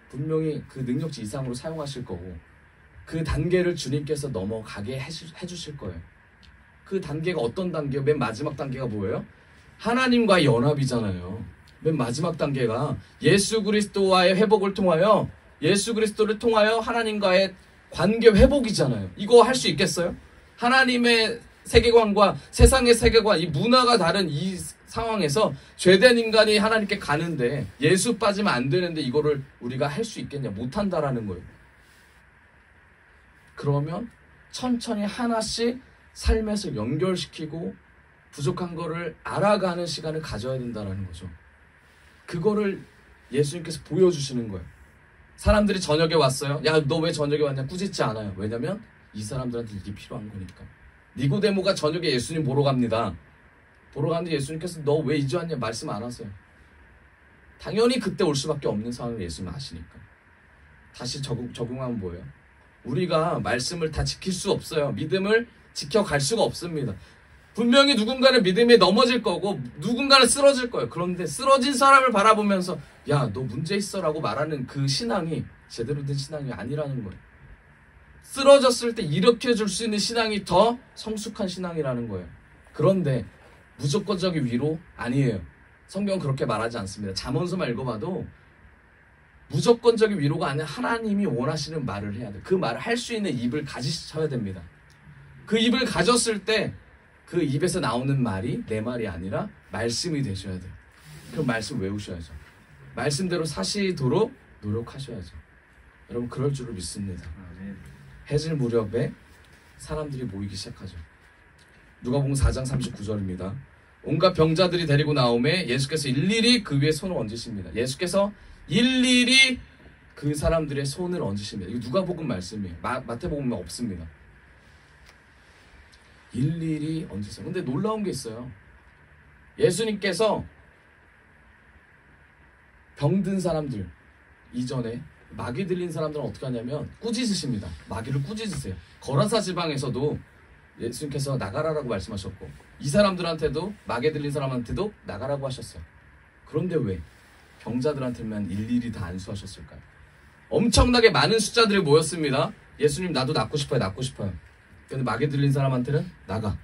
Speaker 1: 분명히 그 능력치 이상으로 사용하실 거고 그 단계를 주님께서 넘어가게 해주실 거예요. 그 단계가 어떤 단계요? 맨 마지막 단계가 뭐예요? 하나님과의 연합이잖아요. 맨 마지막 단계가 예수 그리스도와의 회복을 통하여 예수 그리스도를 통하여 하나님과의 관계 회복이잖아요. 이거 할 수 있겠어요? 하나님의 세계관과 세상의 세계관, 이 문화가 다른 이 상황에서 죄된 인간이 하나님께 가는데 예수 빠지면 안 되는데 이거를 우리가 할 수 있겠냐? 못한다라는 거예요. 그러면 천천히 하나씩 삶에서 연결시키고 부족한 거를 알아가는 시간을 가져야 된다는 거죠. 그거를 예수님께서 보여주시는 거예요. 사람들이 저녁에 왔어요. 야, 너 왜 저녁에 왔냐? 꾸짖지 않아요. 왜냐면 이 사람들한테 이게 필요한 거니까. 니고데모가 저녁에 예수님 보러 갑니다. 보러 가는데 예수님께서 너 왜 이제 왔냐? 말씀 안 하세요. 당연히 그때 올 수밖에 없는 상황을 예수님 아시니까. 다시 적용하면 뭐예요? 우리가 말씀을 다 지킬 수 없어요. 믿음을 지켜갈 수가 없습니다. 분명히 누군가는 믿음에 넘어질 거고 누군가는 쓰러질 거예요. 그런데 쓰러진 사람을 바라보면서 야, 너 문제 있어 라고 말하는 그 신앙이 제대로 된 신앙이 아니라는 거예요. 쓰러졌을 때 일으켜줄 수 있는 신앙이 더 성숙한 신앙이라는 거예요. 그런데 무조건적인 위로 아니에요. 성경은 그렇게 말하지 않습니다. 잠언서만 읽어봐도 무조건적인 위로가 아니라 하나님이 원하시는 말을 해야 돼요. 그 말을 할 수 있는 입을 가지셔야 됩니다. 그 입을 가졌을 때 그 입에서 나오는 말이 내 말이 아니라 말씀이 되셔야 돼요. 그 말씀 외우셔야죠. 말씀대로 사시도록 노력하셔야죠. 여러분 그럴 줄을 믿습니다. 해질 무렵에 사람들이 모이기 시작하죠. 누가복음 4장 39절입니다. 온갖 병자들이 데리고 나오매 예수께서 일일이 그 위에 손을 얹으십니다. 예수께서 일일이 그 사람들의 손을 얹으십니다. 이거 누가복음 말씀이에요. 마태복음은 없습니다. 일일이 얹으세요. 근데 놀라운 게 있어요. 예수님께서 병든 사람들 이전에 마귀 들린 사람들은 어떻게 하냐면 꾸짖으십니다. 마귀를 꾸짖으세요. 거라사 지방에서도 예수님께서 나가라라고 말씀하셨고 이 사람들한테도 마귀 들린 사람한테도 나가라고 하셨어요. 그런데 왜 병자들한테만 일일이 다 안수하셨을까요? 엄청나게 많은 숫자들이 모였습니다. 예수님 나도 낫고 싶어요. 낫고 싶어요. 근데 마귀 들린 사람한테는 나가.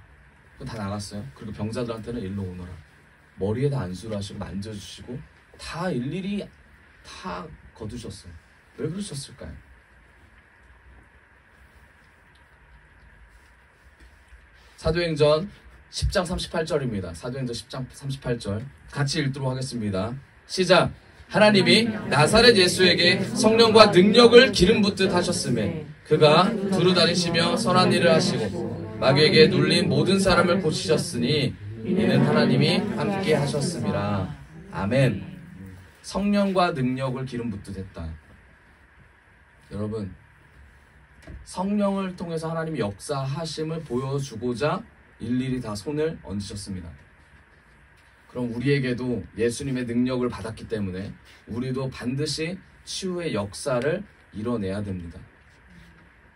Speaker 1: 다 나갔어요. 그리고 병자들한테는 일로 오너라. 머리에 다 안수를 하시고 만져주시고 다 일일이 다 거두셨어요. 왜 그러셨을까요? 사도행전 10장 38절입니다. 사도행전 10장 38절 같이 읽도록 하겠습니다. 시작! 하나님이 나사렛 예수에게 성령과 능력을 기름 붓듯 하셨음에 그가 두루 다니시며 선한 일을 하시고 마귀에게 눌린 모든 사람을 고치셨으니 이는 하나님이 함께 하셨음이라. 아멘. 성령과 능력을 기름 붓듯 했다. 여러분 성령을 통해서 하나님이 역사하심을 보여주고자 일일이 다 손을 얹으셨습니다. 그럼 우리에게도 예수님의 능력을 받았기 때문에 우리도 반드시 치유의 역사를 이뤄내야 됩니다.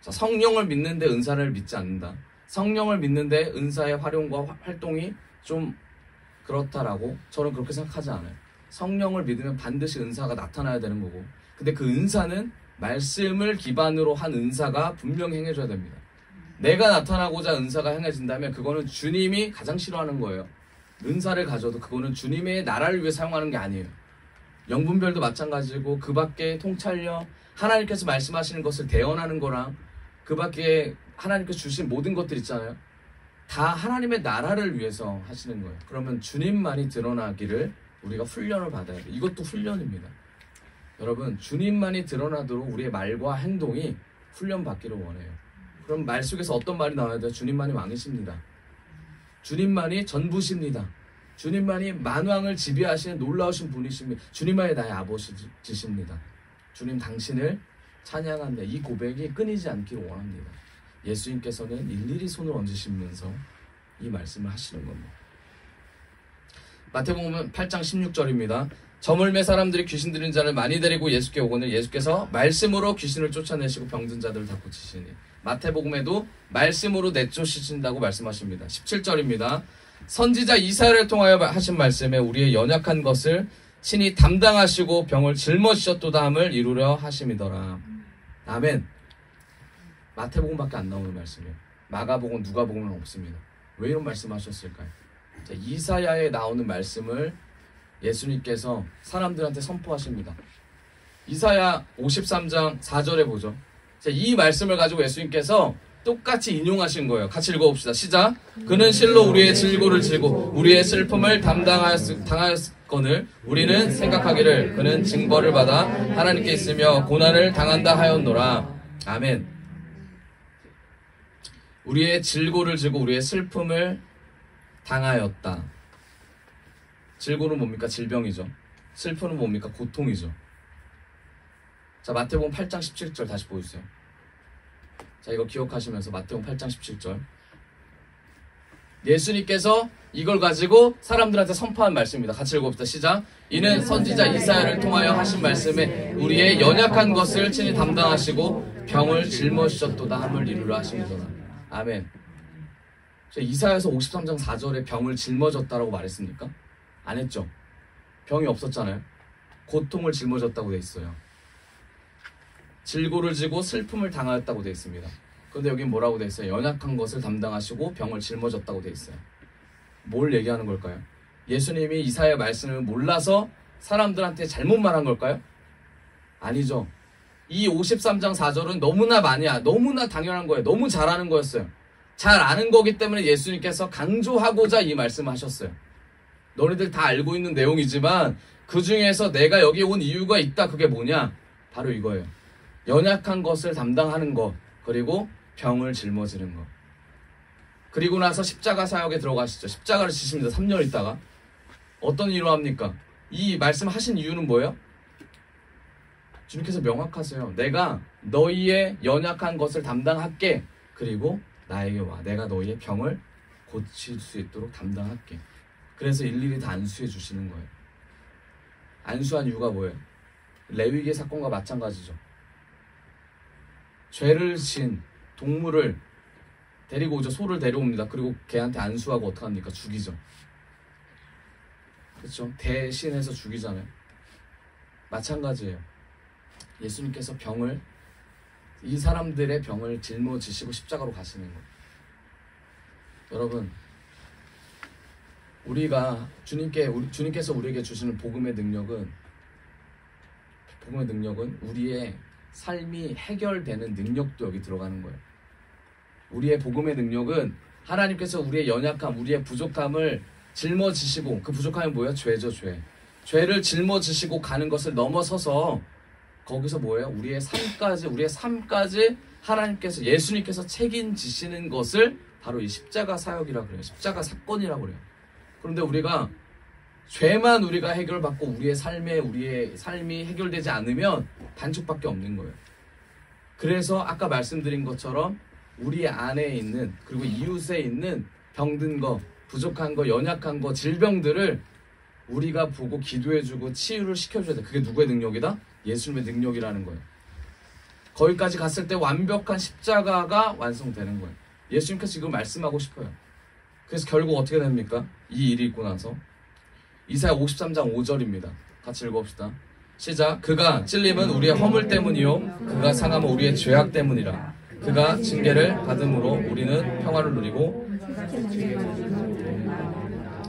Speaker 1: 자, 성령을 믿는데 은사를 믿지 않는다. 성령을 믿는데 은사의 활용과 활동이 좀 그렇다라고 저는 그렇게 생각하지 않아요. 성령을 믿으면 반드시 은사가 나타나야 되는 거고 근데 그 은사는 말씀을 기반으로 한 은사가 분명히 행해줘야 됩니다. 내가 나타나고자 은사가 행해진다면 그거는 주님이 가장 싫어하는 거예요. 은사를 가져도 그거는 주님의 나라를 위해 사용하는 게 아니에요. 영분별도 마찬가지고 그 밖에 통찰력, 하나님께서 말씀하시는 것을 대언하는 거랑 그 밖에 하나님께서 주신 모든 것들 있잖아요. 다 하나님의 나라를 위해서 하시는 거예요. 그러면 주님만이 드러나기를 우리가 훈련을 받아야 돼요. 이것도 훈련입니다. 여러분 주님만이 드러나도록 우리의 말과 행동이 훈련받기를 원해요. 그럼 말 속에서 어떤 말이 나와야 돼요? 주님만이 왕이십니다. 주님만이 전부십니다. 주님만이 만왕을 지배하시는 놀라우신 분이십니다. 주님만이 나의 아버지십니다. 주님 당신을 찬양한다. 이 고백이 끊이지 않기를 원합니다. 예수님께서는 일일이 손을 얹으시면서 이 말씀을 하시는 겁니다. 마태복음 8장 16절입니다. 저물매 사람들이 귀신 들린 자를 많이 데리고 예수께 오거늘 예수께서 말씀으로 귀신을 쫓아내시고 병든 자들을 다 고치시니 마태복음에도 말씀으로 내쫓으신다고 말씀하십니다. 17절입니다. 선지자 이사야를 통하여 하신 말씀에 우리의 연약한 것을 친히 담당하시고 병을 짊어지셨도다 함을 이루려 하심이더라. 아멘. 마태복음밖에 안 나오는 말씀이에요. 마가복음, 누가복음은 없습니다. 왜 이런 말씀하셨을까요? 자, 이사야에 나오는 말씀을 예수님께서 사람들한테 선포하십니다. 이사야 53장 4절에 보죠. 자, 이 말씀을 가지고 예수님께서 똑같이 인용하신 거예요. 같이 읽어봅시다. 시작. 그는 실로 우리의 질고를 지고 우리의 슬픔을 당하였거늘 우리는 생각하기를 그는 징벌을 받아 하나님께 있으며 고난을 당한다 하였노라. 아멘. 우리의 질고를 지고 우리의 슬픔을 당하였다. 질고는 뭡니까? 질병이죠. 슬픔은 뭡니까? 고통이죠. 자, 마태복음 8장 17절 다시 보여주세요. 자, 이거 기억하시면서 마태복음 8장 17절. 예수님께서 이걸 가지고 사람들한테 선포한 말씀입니다. 같이 읽어봅시다. 시작. 이는 선지자 이사야를 통하여 하신 말씀에 우리의 연약한 것을 친히 담당하시고 병을 짊어지셨도다 함을 이루려 하심이더라. 아멘. 이사야서 53장 4절에 병을 짊어졌다라고 말했습니까? 안 했죠. 병이 없었잖아요. 고통을 짊어졌다고 돼 있어요. 질고를 지고 슬픔을 당하였다고 되어 있습니다. 그런데 여긴 뭐라고 되어 있어요? 연약한 것을 담당하시고 병을 짊어졌다고 되어 있어요. 뭘 얘기하는 걸까요? 예수님이 이사야 말씀을 몰라서 사람들한테 잘못 말한 걸까요? 아니죠. 이 53장 4절은 너무나 너무나 당연한 거예요. 너무 잘 아는 거였어요. 잘 아는 거기 때문에 예수님께서 강조하고자 이 말씀을 하셨어요. 너희들 다 알고 있는 내용이지만 그 중에서 내가 여기 온 이유가 있다. 그게 뭐냐? 바로 이거예요. 연약한 것을 담당하는 것, 그리고 병을 짊어지는 것. 그리고 나서 십자가 사역에 들어가시죠. 십자가를 지십니다. 3년 있다가. 어떤 일로 합니까? 이 말씀하신 이유는 뭐예요? 주님께서 명확하세요. 내가 너희의 연약한 것을 담당할게. 그리고 나에게 와. 내가 너희의 병을 고칠 수 있도록 담당할게. 그래서 일일이 다 안수해 주시는 거예요. 안수한 이유가 뭐예요? 레위기의 사건과 마찬가지죠. 죄를 지은 동물을 데리고 오죠. 소를 데려옵니다. 그리고 걔한테 안수하고 어떡합니까? 죽이죠. 그렇죠? 대신해서 죽이잖아요. 마찬가지예요. 예수님께서 이 사람들의 병을 짊어지시고 십자가로 가시는 거예요. 여러분, 주님께서 우리에게 주시는 복음의 능력은 우리의 삶이 해결되는 능력도 여기 들어가는 거예요. 우리의 복음의 능력은 하나님께서 우리의 연약함, 우리의 부족함을 짊어지시고, 그 부족함이 뭐예요? 죄죠, 죄. 죄를 짊어지시고 가는 것을 넘어서서 거기서 뭐예요? 우리의 삶까지 하나님께서, 예수님께서 책임지시는 것을 바로 이 십자가 사역이라고 그래요. 십자가 사건이라고 그래요. 그런데 우리가 죄만 우리가 해결받고 우리의 삶이 해결되지 않으면 반쪽밖에 없는 거예요. 그래서 아까 말씀드린 것처럼 우리 안에 있는, 그리고 이웃에 있는 병든 거, 부족한 거, 연약한 거, 질병들을 우리가 보고 기도해주고 치유를 시켜줘야 돼. 그게 누구의 능력이다? 예수님의 능력이라는 거예요. 거기까지 갔을 때 완벽한 십자가가 완성되는 거예요. 예수님께서 지금 말씀하고 싶어요. 그래서 결국 어떻게 됩니까? 이 일이 있고 나서 이사야 53장 5절입니다. 같이 읽어봅시다. 시작. 그가 찔림은 우리의 허물 때문이요 그가 상함은 우리의 죄악 때문이라. 그가 징계를 받음으로 우리는 평화를 누리고.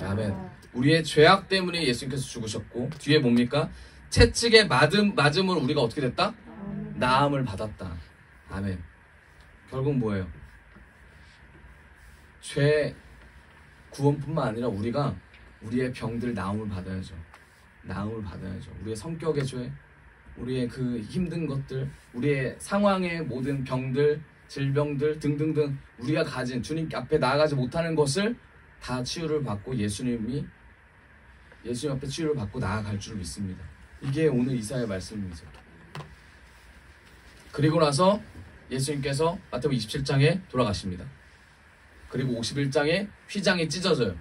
Speaker 1: 아멘. 우리의 죄악 때문에 예수님께서 죽으셨고, 뒤에 뭡니까? 채찍에 맞음으로 우리가 어떻게 됐다? 나음을 받았다. 아멘. 결국 뭐예요? 죄 구원뿐만 아니라 우리가 우리의 병들 나음을 받아야죠. 나음을 받아야죠. 우리의 성격의 죄, 우리의 그 힘든 것들, 우리의 상황의 모든 병들, 질병들 등등등 우리가 가진 주님 앞에 나아가지 못하는 것을 다 치유를 받고 예수님 앞에 치유를 받고 나아갈 줄 믿습니다. 이게 오늘 이사야의 말씀이죠. 그리고 나서 예수님께서 마태복음 27장에 돌아가십니다. 그리고 51장에 휘장이 찢어져요.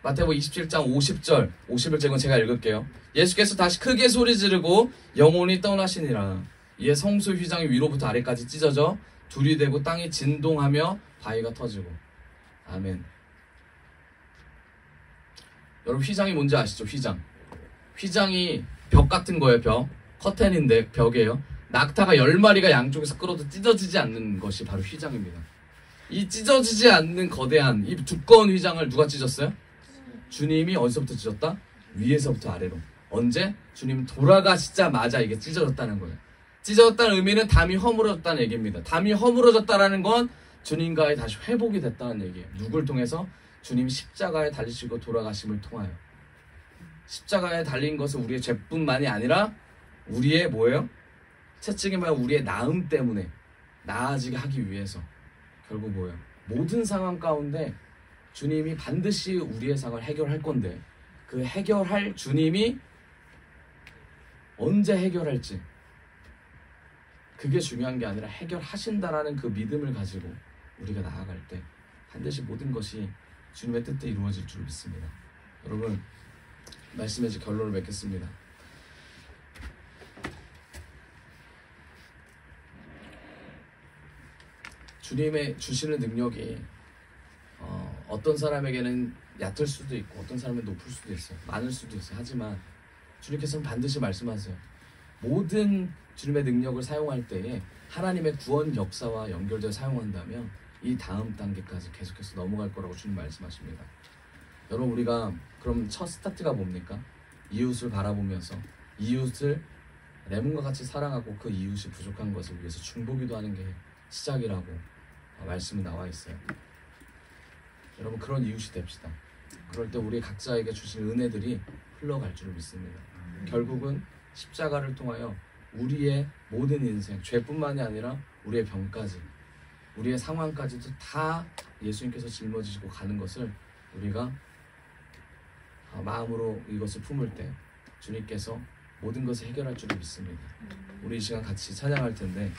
Speaker 1: 마태복음 27장 50절, 51절은 제가 읽을게요. 예수께서 다시 크게 소리 지르고 영혼이 떠나시니라. 이에 성소 휘장이 위로부터 아래까지 찢어져 둘이 되고 땅이 진동하며 바위가 터지고. 아멘. 여러분, 휘장이 뭔지 아시죠? 휘장. 휘장이 벽 같은 거예요. 벽. 커튼인데 벽이에요. 낙타가 10마리가 양쪽에서 끌어도 찢어지지 않는 것이 바로 휘장입니다. 이 찢어지지 않는 거대한 이 두꺼운 휘장을 누가 찢었어요? 주님이 어디서부터 찢었다? 위에서부터 아래로. 언제? 주님 돌아가시자마자 이게 찢어졌다는 거예요. 찢어졌다는 의미는 담이 허물어졌다는 얘기입니다. 담이 허물어졌다는 건 주님과의 다시 회복이 됐다는 얘기예요. 누굴 통해서? 주님 십자가에 달리시고 돌아가심을 통하여. 십자가에 달린 것은 우리의 죄뿐만이 아니라 우리의 뭐예요? 채찍이 말고 우리의 나음 때문에 나아지게 하기 위해서 결국 뭐예요? 모든 상황 가운데 주님이 반드시 우리의 상황을 해결할 건데 그 해결할 주님이 언제 해결할지 그게 중요한 게 아니라 해결하신다라는 그 믿음을 가지고 우리가 나아갈 때 반드시 모든 것이 주님의 뜻대 이루어질 줄 믿습니다. 여러분 말씀의 결론을 맺겠습니다. 주님의 주시는 능력이 어떤 사람에게는 얕을 수도 있고 어떤 사람은 높을 수도 있어요. 많을 수도 있어요. 하지만 주님께서는 반드시 말씀하세요. 모든 주님의 능력을 사용할 때에 하나님의 구원 역사와 연결되어 사용한다면 이 다음 단계까지 계속해서 넘어갈 거라고 주님 말씀하십니다. 여러분 우리가 그럼 첫 스타트가 뭡니까? 이웃을 바라보면서 이웃을 내 몸과 같이 사랑하고 그 이웃이 부족한 것을 위해서 중보기도 하는 게 시작이라고 말씀이 나와 있어요. 여러분 그런 이웃이 됩시다. 그럴 때 우리 각자에게 주신 은혜들이 흘러갈 줄을 믿습니다. 결국은 십자가를 통하여 우리의 모든 인생, 죄뿐만이 아니라 우리의 병까지, 우리의 상황까지도 다 예수님께서 짊어지시고 가는 것을 우리가 마음으로 이것을 품을 때 주님께서 모든 것을 해결할 줄을 믿습니다. 우리 이 시간 같이 찬양할 텐데